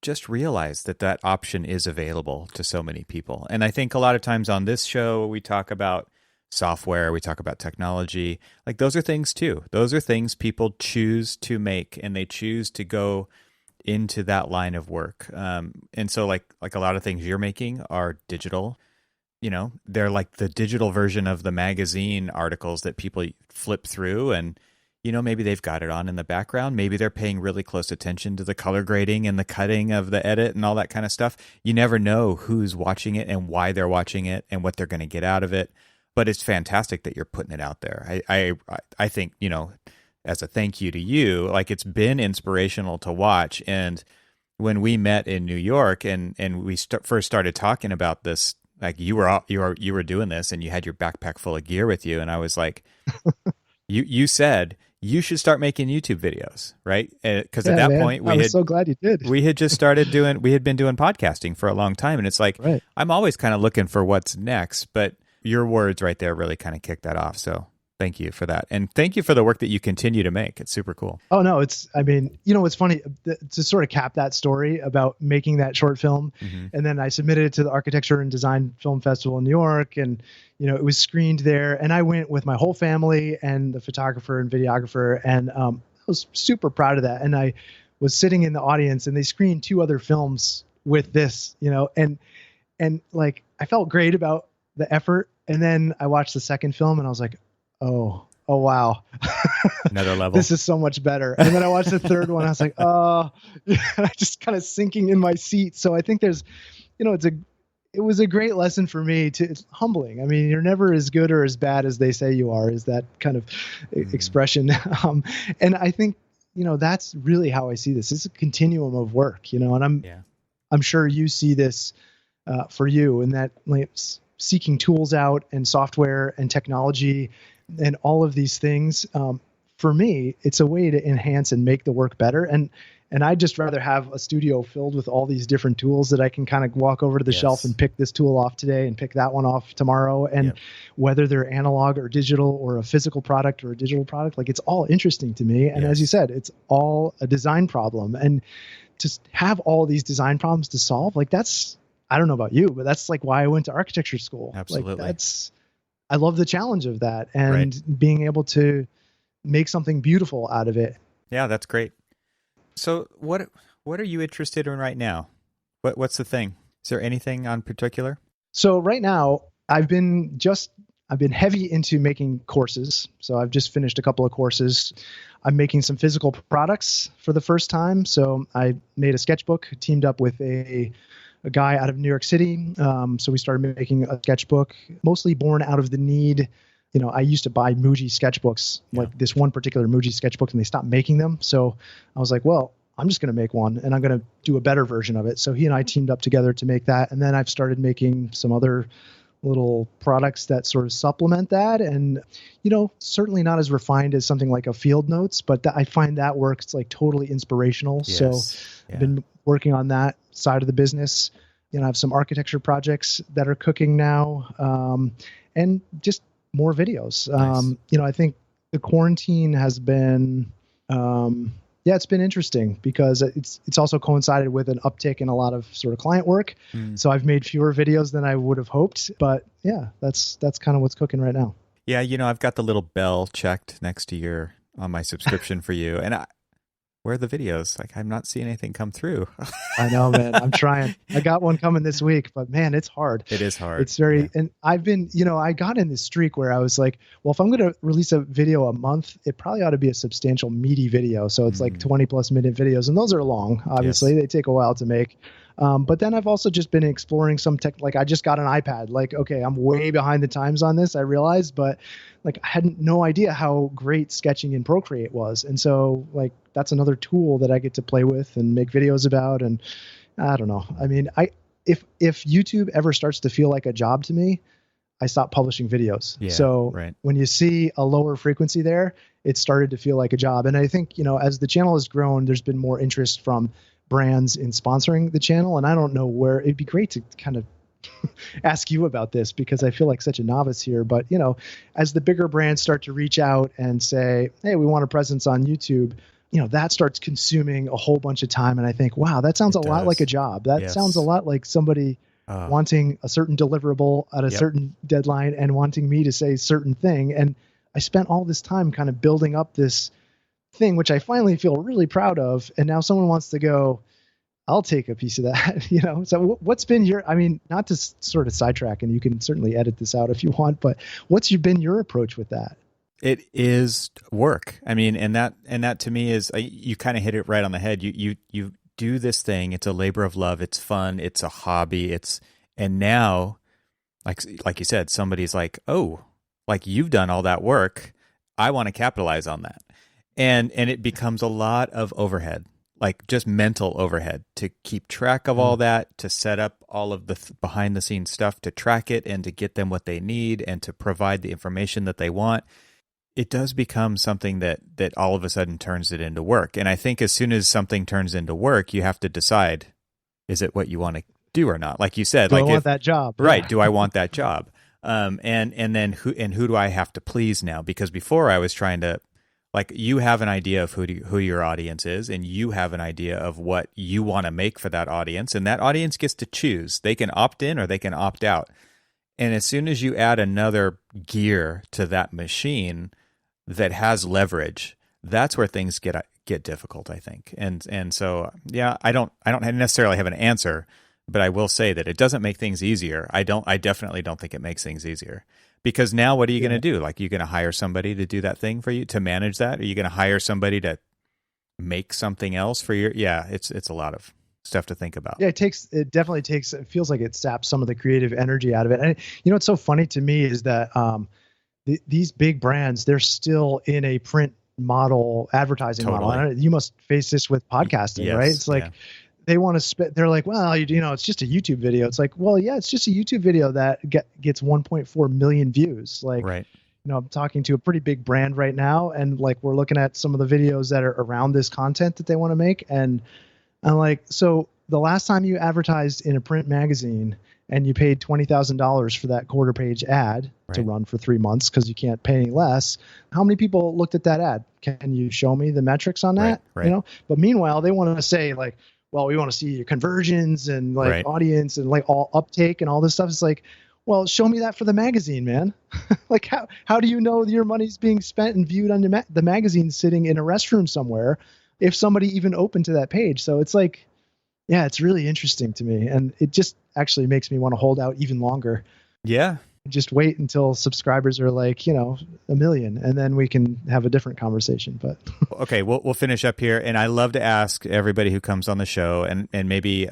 just realize that option is available to so many people. And I think a lot of times on this show, we talk about software, we talk about technology. Like those are things too. Those are things people choose to make, and they choose to go into that line of work. And so like a lot of things you're making are digital. They're like the digital version of the magazine articles that people flip through, and, maybe they've got it on in the background. Maybe they're paying really close attention to the color grading and the cutting of the edit and all that kind of stuff. You never know who's watching it and why they're watching it and what they're going to get out of it. But it's fantastic that you're putting it out there. I think, as a thank you to you, like it's been inspirational to watch. And when we met in New York and we first started talking about this, like you were doing this and you had your backpack full of gear with you. And I was like, you said you should start making YouTube videos, right? Because at that point I was so glad you did. We had just we had been doing podcasting for a long time. And it's like, right. I'm always kind of looking for what's next, but your words right there really kind of kicked that off. So thank you for that. And thank you for the work that you continue to make. It's super cool. Oh, no, it's funny to sort of cap that story about making that short film. Mm-hmm. And then I submitted it to the Architecture and Design Film Festival in New York. And, it was screened there. And I went with my whole family and the photographer and videographer. And I was super proud of that. And I was sitting in the audience and they screened 2 other films with this, and like I felt great about the effort. And then I watched the second film and I was like, oh wow. Another level. This is so much better. And then I watched the third one. I was like, I just kind of sinking in my seat. So I think there's, it was a great lesson for me it's humbling. I mean, you're never as good or as bad as they say you are, is that kind of expression. And I think, that's really how I see this. It's a continuum of work, and I'm sure you see this for you, and that like seeking tools out and software and technology and all of these things. For me, it's a way to enhance and make the work better. And I'd just rather have a studio filled with all these different tools that I can kind of walk over to the shelf and pick this tool off today and pick that one off tomorrow. And whether they're analog or digital or a physical product or a digital product, like it's all interesting to me. And as you said, it's all a design problem. And to have all these design problems to solve, like that's, I don't know about you, but that's like why I went to architecture school. Absolutely. Like I love the challenge of that and being able to make something beautiful out of it. Yeah, that's great. So what are you interested in right now? What's the thing? Is there anything on particular? So right now I've been heavy into making courses. So I've just finished a couple of courses. I'm making some physical products for the first time. So I made a sketchbook, teamed up with a guy out of New York City. So we started making a sketchbook, mostly born out of the need. I used to buy Muji sketchbooks, like this one particular Muji sketchbook, and they stopped making them. So I was like, well, I'm just going to make one and I'm going to do a better version of it. So he and I teamed up together to make that. And then I've started making some other little products that sort of supplement that. And, certainly not as refined as something like a Field Notes, but I find that works like totally inspirational. Yes. So I've been working on that side of the business. I have some architecture projects that are cooking now, and just more videos. Nice. I think the quarantine has been Yeah, it's been interesting because it's also coincided with an uptick in a lot of sort of client work. So I've made fewer videos than I would have hoped, but yeah, that's kind of what's cooking right now. Yeah, I've got the little bell checked next to your on my subscription for you, and where are the videos? Like, I'm not seeing anything come through. I know, man. I'm trying. I got one coming this week, but man, it's hard. It is hard. It's very, and I've been, I got in this streak where I was like, well, if I'm going to release a video a month, it probably ought to be a substantial meaty video. So it's like 20+ minute videos, and those are long. Obviously, They take a while to make. But then I've also just been exploring some tech. Like I just got an iPad. Like, okay, I'm way behind the times on this, I realized, but like I had no idea how great sketching in Procreate was. And so like that's another tool that I get to play with and make videos about. And I don't know. I mean, if YouTube ever starts to feel like a job to me, I stop publishing videos. Yeah, so right. When you see a lower frequency there, it started to feel like a job. And I think, as the channel has grown, there's been more interest from brands in sponsoring the channel. And I don't know where. It'd be great to kind of ask you about this because I feel like such a novice here. But, as the bigger brands start to reach out and say, hey, we want a presence on YouTube, that starts consuming a whole bunch of time. And I think, wow, that sounds a lot like a job. That sounds a lot like somebody wanting a certain deliverable at a certain deadline and wanting me to say a certain thing. And I spent all this time kind of building up this thing, which I finally feel really proud of. And now someone wants to go, I'll take a piece of that, So what's been not to sort of sidetrack, and you can certainly edit this out if you want, but what's been your approach with that? It is work. I mean, and that to me is, you kind of hit it right on the head. You do this thing. It's a labor of love. It's fun. It's a hobby. And now, like you said, somebody's like, oh, like you've done all that work. I want to capitalize on that. And it becomes a lot of overhead, like just mental overhead to keep track of all that, to set up all of the behind the scenes stuff, to track it and to get them what they need and to provide the information that they want. It does become something that all of a sudden turns it into work. And I think as soon as something turns into work, you have to decide, is it what you want to do or not? Like you said, I want that job. Right. Do I want that job? And then who do I have to please now? Because before I was trying to, like, you have an idea of who your audience is, and you have an idea of what you want to make for that audience, and that audience gets to choose. They can opt in or they can opt out. And as soon as you add another gear to that machine that has leverage, that's where things get difficult, I think. And so, yeah, I don't necessarily have an answer, but I will say that it doesn't make things easier. I definitely don't think it makes things easier. Because now what are you going to do? Like, you're going to hire somebody to do that thing for you, to manage that? Are you going to hire somebody to make something else for your? Yeah, it's a lot of stuff to think about. Yeah, it definitely takes. It feels like it saps some of the creative energy out of it. And what's so funny to me is that these big brands, they're still in a print model, advertising model. You must face this with podcasting, right? It's like. Yeah. They want to they're like, well, it's just a YouTube video. It's like, well, yeah, it's just a YouTube video that gets 1.4 million views. Like, right. I'm talking to a pretty big brand right now, and like we're looking at some of the videos that are around this content that they want to make. And I'm like, so the last time you advertised in a print magazine and you paid $20,000 for that quarter page ad to run for 3 months because you can't pay any less, how many people looked at that ad? Can you show me the metrics on that? Right. But meanwhile, they want to say like, well, we want to see your conversions and like audience and like all uptake and all this stuff. It's like, well, show me that for the magazine, man. Like, how do you know your money's being spent and viewed on the magazine sitting in a restroom somewhere if somebody even opened to that page? So it's like, yeah, it's really interesting to me. And it just actually makes me want to hold out even longer. Yeah. Just wait until subscribers are like, 1 million, and then we can have a different conversation. But okay, we'll finish up here. And I love to ask everybody who comes on the show, and maybe,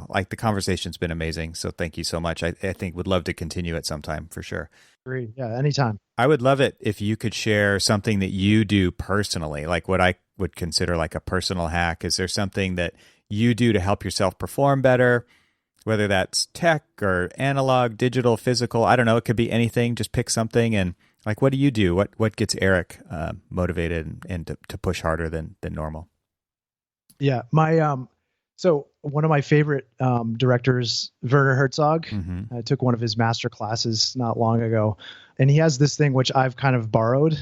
like the conversation's been amazing. So thank you so much. I think would love to continue at some time for sure. Great. Yeah, anytime. I would love it if you could share something that you do personally, like what I would consider like a personal hack. Is there something that you do to help yourself perform better? Whether that's tech or analog, digital, physical, I don't know. It could be anything. Just pick something. And like, what do you do? What gets Eric motivated and to push harder than normal? Yeah, So one of my favorite directors, Werner Herzog, Mm-hmm. I took one of his master classes not long ago, and he has this thing which I've kind of borrowed.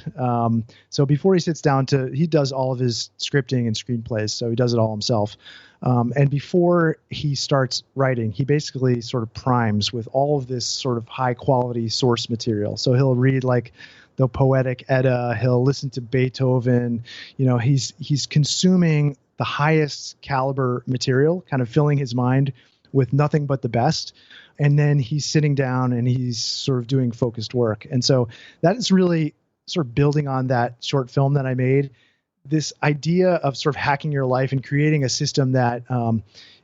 So before he sits down he does all of his scripting and screenplays, so he does it all himself. And before he starts writing, he basically sort of primes with all of this sort of high quality source material. So he'll read like the Poetic Edda, he'll listen to Beethoven. He's consuming the highest caliber material, kind of filling his mind with nothing but the best. And then he's sitting down and he's sort of doing focused work. And so that is really sort of building on that short film that I made, this idea of sort of hacking your life and creating a system that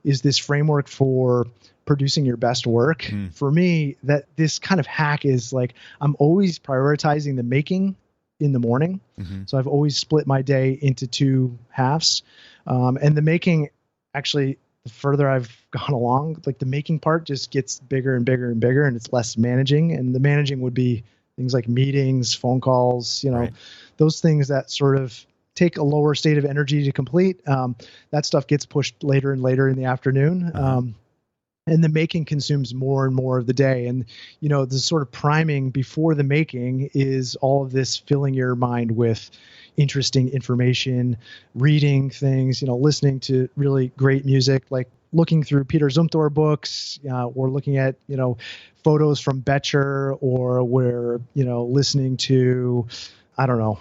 is this framework for producing your best work. For me, that this kind of hack is like, I'm always prioritizing the making in the morning. So I've always split my day into two halves. And the making, actually, the further I've gone along, like the making part just gets bigger and bigger and bigger, and it's less managing. And the managing would be things like meetings, phone calls, Right. those things that sort of take a lower state of energy to complete. That stuff gets pushed later and later in the afternoon. And the making consumes more and more of the day. And, the sort of priming before the making is all of this filling your mind with interesting information, reading things, listening to really great music, like looking through Peter Zumthor books, or looking at, photos from Betcher, or we're, listening to, I don't know,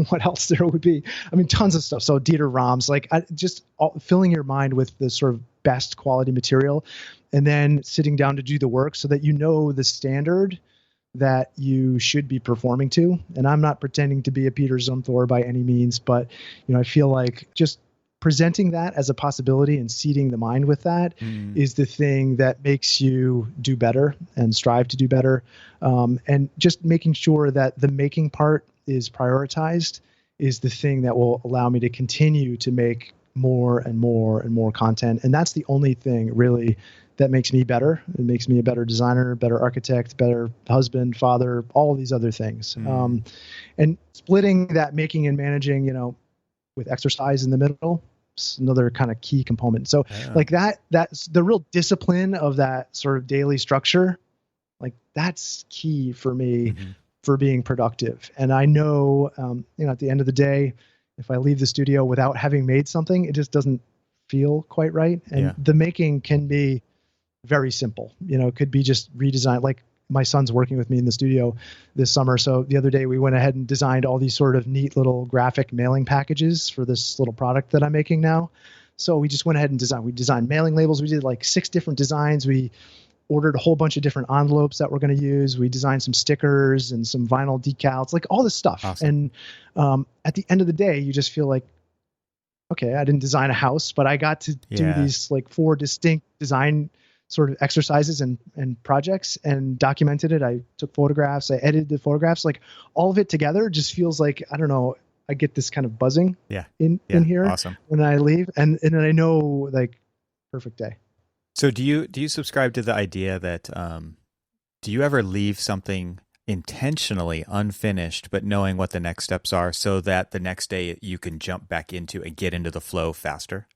what else there would be. I mean, tons of stuff. So Dieter Rams, like filling your mind with the sort of best quality material, and then sitting down to do the work so that the standard that you should be performing to. And I'm not pretending to be a Peter Zumthor by any means, but I feel like just presenting that as a possibility and seeding the mind with that is the thing that makes you do better and strive to do better. And just making sure that the making part is prioritized is the thing that will allow me to continue to make more and more and more content. And that's the only thing really that makes me better. It makes me a better designer, better architect, better husband, father, all of these other things. And splitting that making and managing, with exercise in the middle, is another kind of key component. So like that's the real discipline of that sort of daily structure. Like that's key for me for being productive. And I know, at the end of the day, if I leave the studio without having made something, it just doesn't feel quite right. And the making can be very simple. It could be just redesign. Like my son's working with me in the studio this summer. So the other day we went ahead and designed all these sort of neat little graphic mailing packages for this little product that I'm making now. So we just went ahead and designed mailing labels. We did like 6 different designs. We ordered a whole bunch of different envelopes that we're going to use. We designed some stickers and some vinyl decals, like all this stuff. Awesome. And at the end of the day, you just feel like, okay, I didn't design a house, but I got to do these like 4 distinct design sort of exercises and projects and documented it. I took photographs, I edited the photographs, like all of it together just feels like, I don't know, I get this kind of buzzing in here when I leave. And then I know like perfect day. So do you subscribe to the idea that, do you ever leave something intentionally unfinished, but knowing what the next steps are so that the next day you can jump back into and get into the flow faster?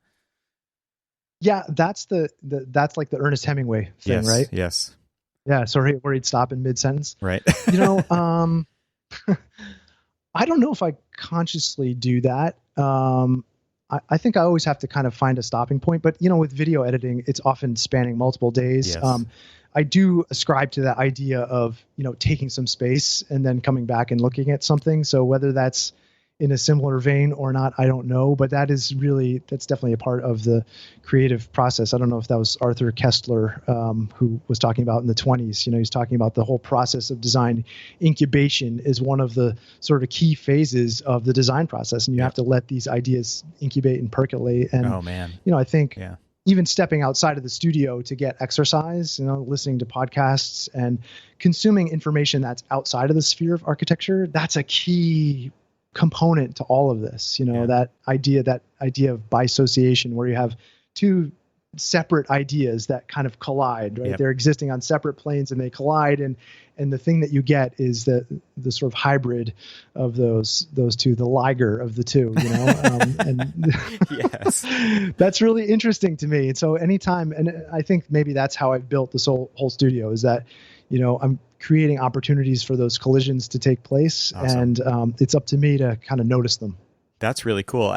Yeah, that's that's like the Ernest Hemingway thing, right? Yes. Yeah. So where he'd stop in mid-sentence. Right. I don't know if I consciously do that. I think I always have to kind of find a stopping point, but with video editing, it's often spanning multiple days. Yes. I do ascribe to that idea of, taking some space and then coming back and looking at something. So whether that's in a similar vein or not, I don't know, but that's definitely a part of the creative process. I don't know if that was Arthur Kessler, who was talking about in the 1920s. He's talking about the whole process of design. Incubation is one of the sort of key phases of the design process, and you have to let these ideas incubate and percolate. And I think even stepping outside of the studio to get exercise, listening to podcasts and consuming information that's outside of the sphere of architecture, that's a key component to all of this. That idea of bisociation, where you have 2 separate ideas that kind of collide, right? Yep. They're existing on separate planes and they collide. And the thing that you get is the sort of hybrid of those two, the Liger of the two, and Yes. that's really interesting to me. And so anytime, and I think maybe that's how I've built this whole studio, is that, I'm creating opportunities for those collisions to take place. Awesome. And it's up to me to kind of notice them. That's really cool.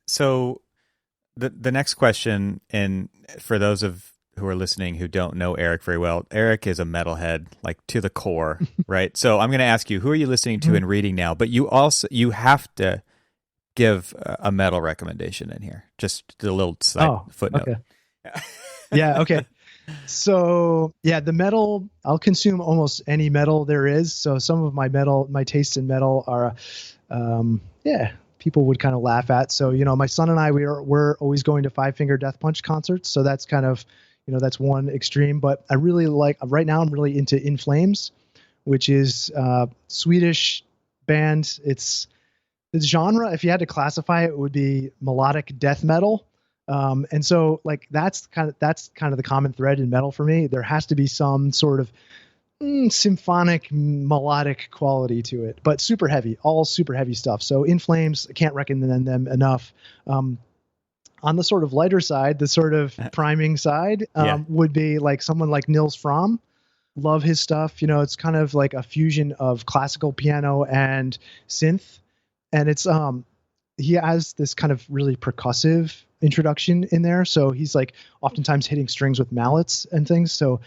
So the next question, and for those who are listening who don't know Eric very well, Eric is a metalhead, like to the core, right? So I'm going to ask you, who are you listening to and reading now? But you have to give a metal recommendation in here, just a little side footnote. Okay. Yeah. Okay. So yeah, the metal, I'll consume almost any metal there is. So some of my tastes in metal are, people would kind of laugh at. So, my son and I, we're always going to Five Finger Death Punch concerts. So that's kind of, that's one extreme, but I really right now I'm really into In Flames, which is Swedish band. It's the genre, if you had to classify it, would be melodic death metal. And so that's kind of the common thread in metal for me. There has to be some sort of symphonic melodic quality to it, but all super heavy stuff. So In Flames, I can't recommend them enough. On the sort of lighter side, the sort of priming side, would be like someone like Nils Fromm. Love his stuff. It's kind of like a fusion of classical piano and synth. And it's, he has this kind of really percussive introduction in there. So he's like oftentimes hitting strings with mallets and things. So,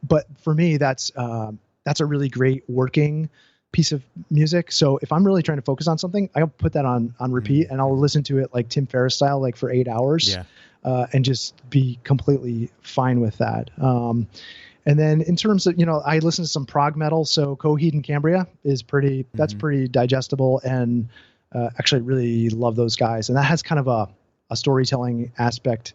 but for me, that's a really great working piece of music. So if I'm really trying to focus on something, I'll put that on repeat and I'll listen to it like Tim Ferriss style, like for 8 hours, and just be completely fine with that. And then in terms of, I listen to some prog metal. So Coheed and Cambria is that's pretty digestible, and actually really love those guys. And that has kind of a storytelling aspect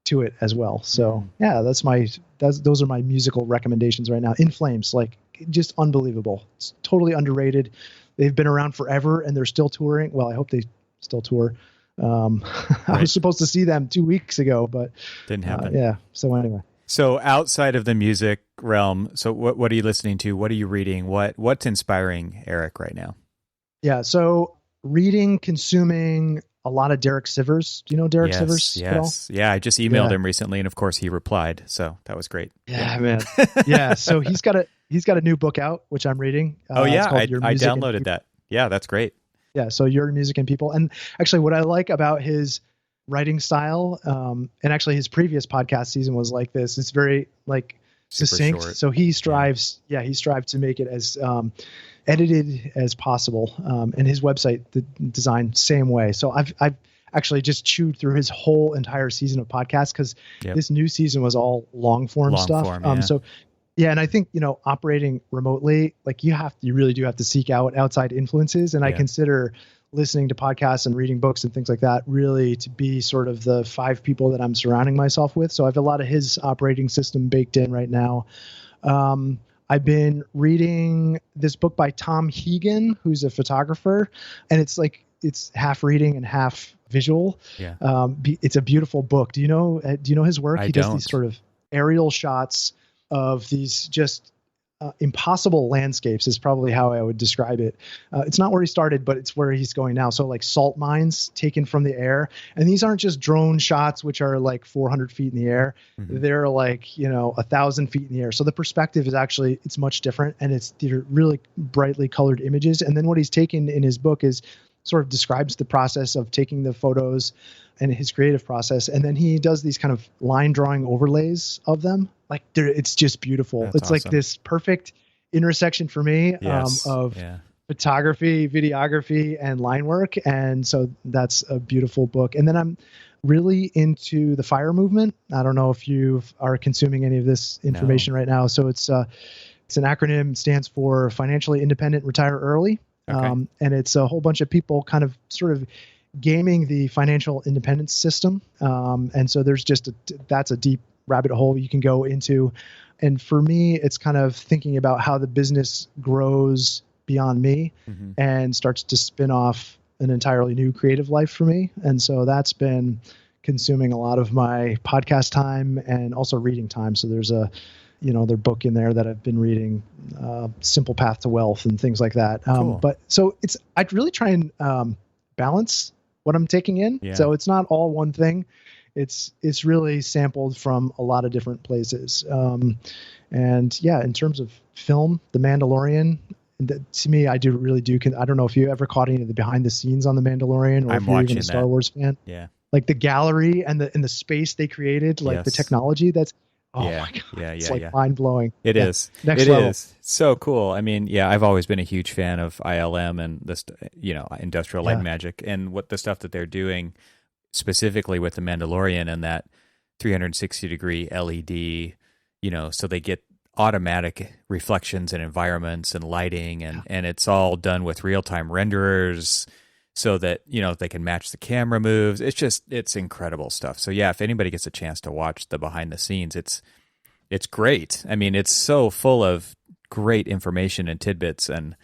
to it as well. So yeah, those are my musical recommendations right now. In Flames, like just unbelievable. It's totally underrated. They've been around forever and they're still touring. Well, I hope they still tour. I was supposed to see them 2 weeks ago, but didn't happen. Yeah. So anyway. So outside of the music realm, so what are you listening to? What are you reading? What's inspiring Eric right now? Yeah. So reading, consuming a lot of Derek Sivers. Do you know Derek Sivers? Yes. Yeah. I just emailed him recently, and of course he replied. So that was great. Yeah, man. Yeah. So he's got a new book out, which I'm reading. I downloaded that. Yeah, that's great. Yeah. So Your Music and People. And actually what I like about his writing style, and actually his previous podcast season was like this, it's very like succinct. Short. So he strives to make it as, edited as possible. And his website, the design, same way. So I've actually just chewed through his whole entire season of podcasts, because this new season was all long form stuff. So yeah. And I think, operating remotely, like you really do have to seek out outside influences. And I consider listening to podcasts and reading books and things like that really to be sort of the 5 people that I'm surrounding myself with. So I have a lot of his operating system baked in right now. I've been reading this book by Tom Hegan, who's a photographer, and it's half reading and half visual. Yeah. It's a beautiful book. Do you know his work? He does these sort of aerial shots of these just impossible landscapes is probably how I would describe it. It's not where he started, but it's where he's going now. So like salt mines taken from the air. And these aren't just drone shots, which are like 400 feet in the air. Mm-hmm. They're like, 1,000 feet in the air. So the perspective is actually, it's much different. And they're really brightly colored images. And then what he's taken in his book is sort of describes the process of taking the photos and his creative process. And then he does these kind of line drawing overlays of them. Like it's just beautiful. It's awesome. Like this perfect intersection for me of photography, videography, and line work. And so that's a beautiful book. And then I'm really into the FIRE movement. I don't know if you are consuming any of this information right now. So it's an acronym. It stands for Financially Independent, Retire Early. Okay. And it's a whole bunch of people kind of sort of gaming the financial independence system. And so there's that's a deep rabbit hole you can go into. And for me, it's kind of thinking about how the business grows beyond me and starts to spin off an entirely new creative life for me. And so that's been consuming a lot of my podcast time and also reading time. So there's their book in there that I've been reading, Simple Path to Wealth and things like that. Cool. But so I really try and balance what I'm taking in. Yeah. So it's not all one thing. It's really sampled from a lot of different places. And yeah, in terms of film, The Mandalorian, to me, I don't know if you ever caught any of the behind the scenes on The Mandalorian, or if you're even a Star Wars fan. Yeah. Like the gallery and the space they created, like the technology my God. It's mind blowing. It is. Next level. Is so cool. I mean, I've always been a huge fan of ILM and this, Industrial Light and Magic, and what the stuff that they're doing specifically with The Mandalorian and that 360 degree LED, so they get automatic reflections and environments and lighting, and it's all done with real-time renderers so that, they can match the camera moves. It's incredible stuff. So yeah, if anybody gets a chance to watch the behind the scenes, it's great. I mean, it's so full of great information and tidbits. And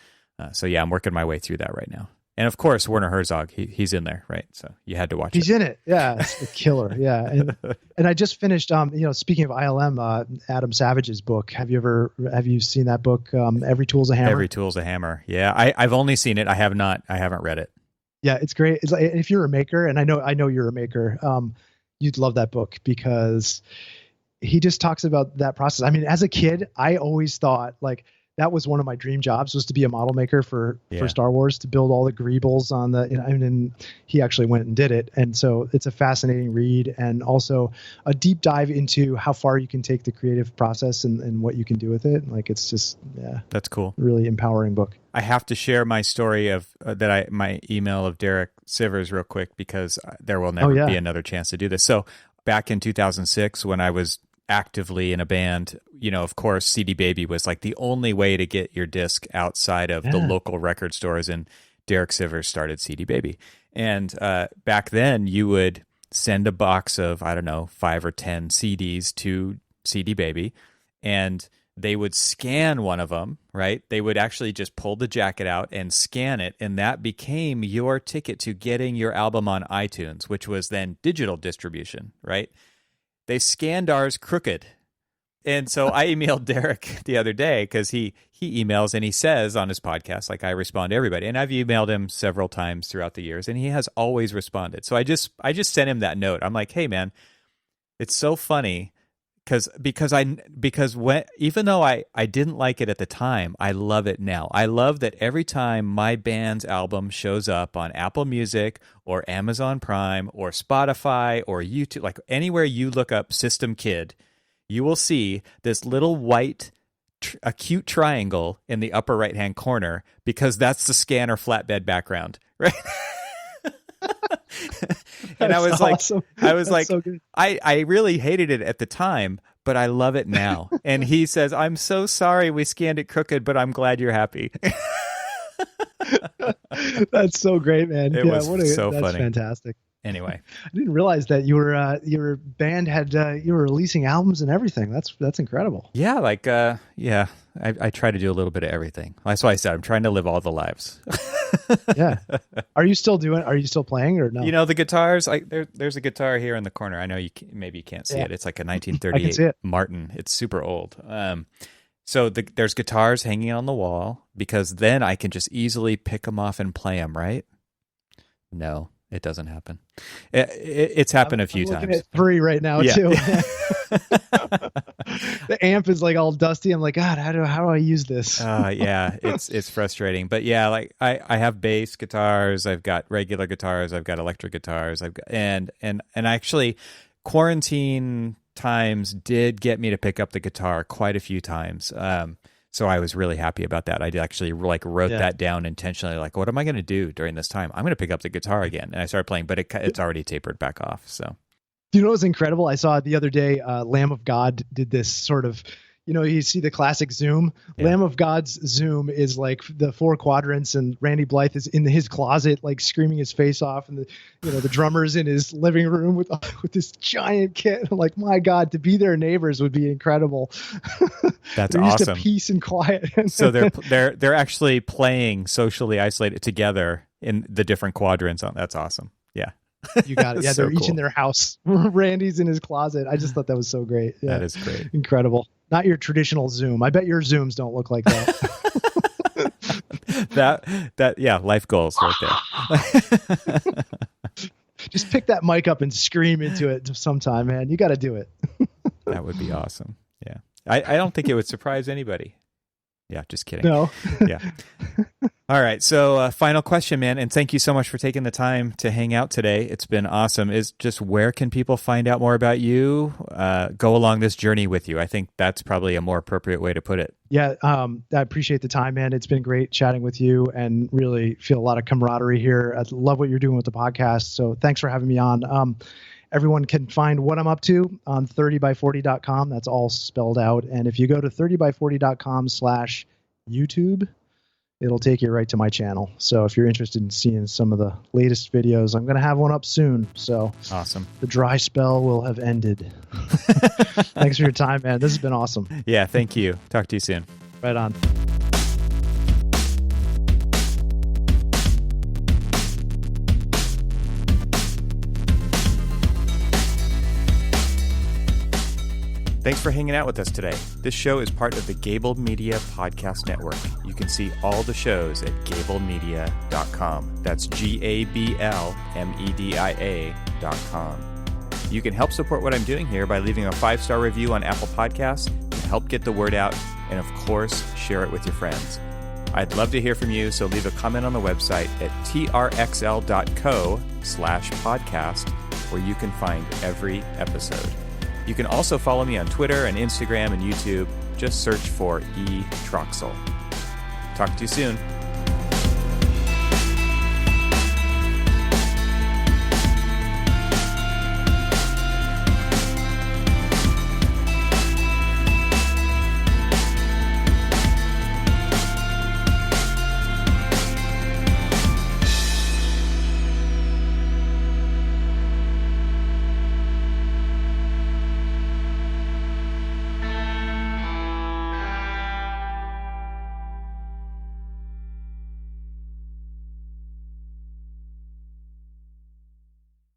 so yeah, I'm working my way through that right now. And of course, Werner Herzog, he's in there, right? So you had to watch He's in it. Yeah, it's a killer. Yeah. And I just finished, speaking of ILM, Adam Savage's book. Have you seen that book? Every Tool's a Hammer? Every Tool's a Hammer. Yeah. I've only seen it. I haven't read it. Yeah, it's great. It's like, if you're a maker, and I know you're a maker, you'd love that book, because he just talks about that process. I mean, as a kid, I always thought like that was one of my dream jobs, was to be a model maker for Star Wars, to build all the greebles on and he actually went and did it. And so it's a fascinating read, and also a deep dive into how far you can take the creative process and what you can do with it. Like, it's just, that's cool. Really empowering book. I have to share my story of my email of Derek Sivers real quick, because there will never be another chance to do this. So back in 2006, when I was actively in a band, of course, CD Baby was like the only way to get your disc outside of the local record stores, and Derek Sivers started CD Baby. And back then, you would send a box of, 5 or 10 CDs to CD Baby, and they would scan one of them, right? They would actually just pull the jacket out and scan it, and that became your ticket to getting your album on iTunes, which was then digital distribution, right? They scanned ours crooked. And so I emailed Derek the other day, because he emails and he says on his podcast, like, I respond to everybody. And I've emailed him several times throughout the years, and he has always responded. So I just sent him that note. I'm like, hey man, it's so funny because even though I didn't like it at the time, I love it now. I love that every time my band's album shows up on Apple Music or Amazon Prime or Spotify or YouTube, like anywhere you look up System Kid, you will see this little white acute triangle in the upper right-hand corner, because that's the scanner flatbed background, right? And I was awesome. So I really hated it at the time, but I love it now. And he says, I'm so sorry we scanned it crooked, but I'm glad you're happy. That's so great, man. That's funny. Fantastic. Anyway, I didn't realize that your band had you were releasing albums and everything. That's incredible. Yeah, I try to do a little bit of everything. That's why I said I'm trying to live all the lives. Yeah. Are you still playing, or no? The guitars, there's a guitar here in the corner. I know maybe you can't see it. It's like a 1938 Martin. It's super old. So there's guitars hanging on the wall, because then I can just easily pick them off and play them, right? No, it doesn't happen. It's happened a few times. I'm looking at 3 right now, too. The amp is like all dusty. I'm like, God, how do I use this? Yeah, it's frustrating. But yeah, like I have bass guitars, I've got regular guitars, I've got electric guitars, and actually quarantine times did get me to pick up the guitar quite a few times. So I was really happy about that. I actually wrote that down intentionally. Like, what am I going to do during this time? I'm going to pick up the guitar again. And I started playing, but it's already tapered back off. So, you know what's incredible? I saw the other day, Lamb of God did this sort of, you see the classic zoom. Yeah. Lamb of God's zoom is like the 4 quadrants, and Randy Blythe is in his closet, like screaming his face off, and the drummer's in his living room with this giant kit. I'm like, my God, to be their neighbors would be incredible. That's they're awesome. Just a peace and quiet. So they're actually playing socially isolated together in the different quadrants. That's awesome. Yeah. You got it. Yeah, So they're each cool. in their house. Randy's in his closet. I just thought that was so great. Yeah. That is great. Incredible. Not your traditional Zoom. I bet your Zooms don't look like that. Yeah, life goals right there. Just pick that mic up and scream into it sometime, man. You got to do it. That would be awesome. Yeah. I don't think it would surprise anybody. Yeah, just kidding. No. Yeah. All right. So final question, man. And thank you so much for taking the time to hang out today. It's been awesome. Is just where can people find out more about you, go along this journey with you? I think that's probably a more appropriate way to put it. Yeah. I appreciate the time, man. It's been great chatting with you and really feel a lot of camaraderie here. I love what you're doing with the podcast. So thanks for having me on. Everyone can find what I'm up to on 30by40.com. That's all spelled out. And if you go to 30by40.com/YouTube, it'll take you right to my channel. So if you're interested in seeing some of the latest videos, I'm going to have one up soon. So awesome. The dry spell will have ended. Thanks for your time, man. This has been awesome. Yeah, thank you. Talk to you soon. Right on. Thanks for hanging out with us today. This show is part of the Gable Media Podcast Network. You can see all the shows at gablemedia.com. That's GABLMEDIA.com. You can help support what I'm doing here by leaving a 5-star review on Apple Podcasts to help get the word out, and of course, share it with your friends. I'd love to hear from you, so leave a comment on the website at trxl.co/podcast, where you can find every episode. You can also follow me on Twitter and Instagram and YouTube. Just search for E. Troxel. Talk to you soon.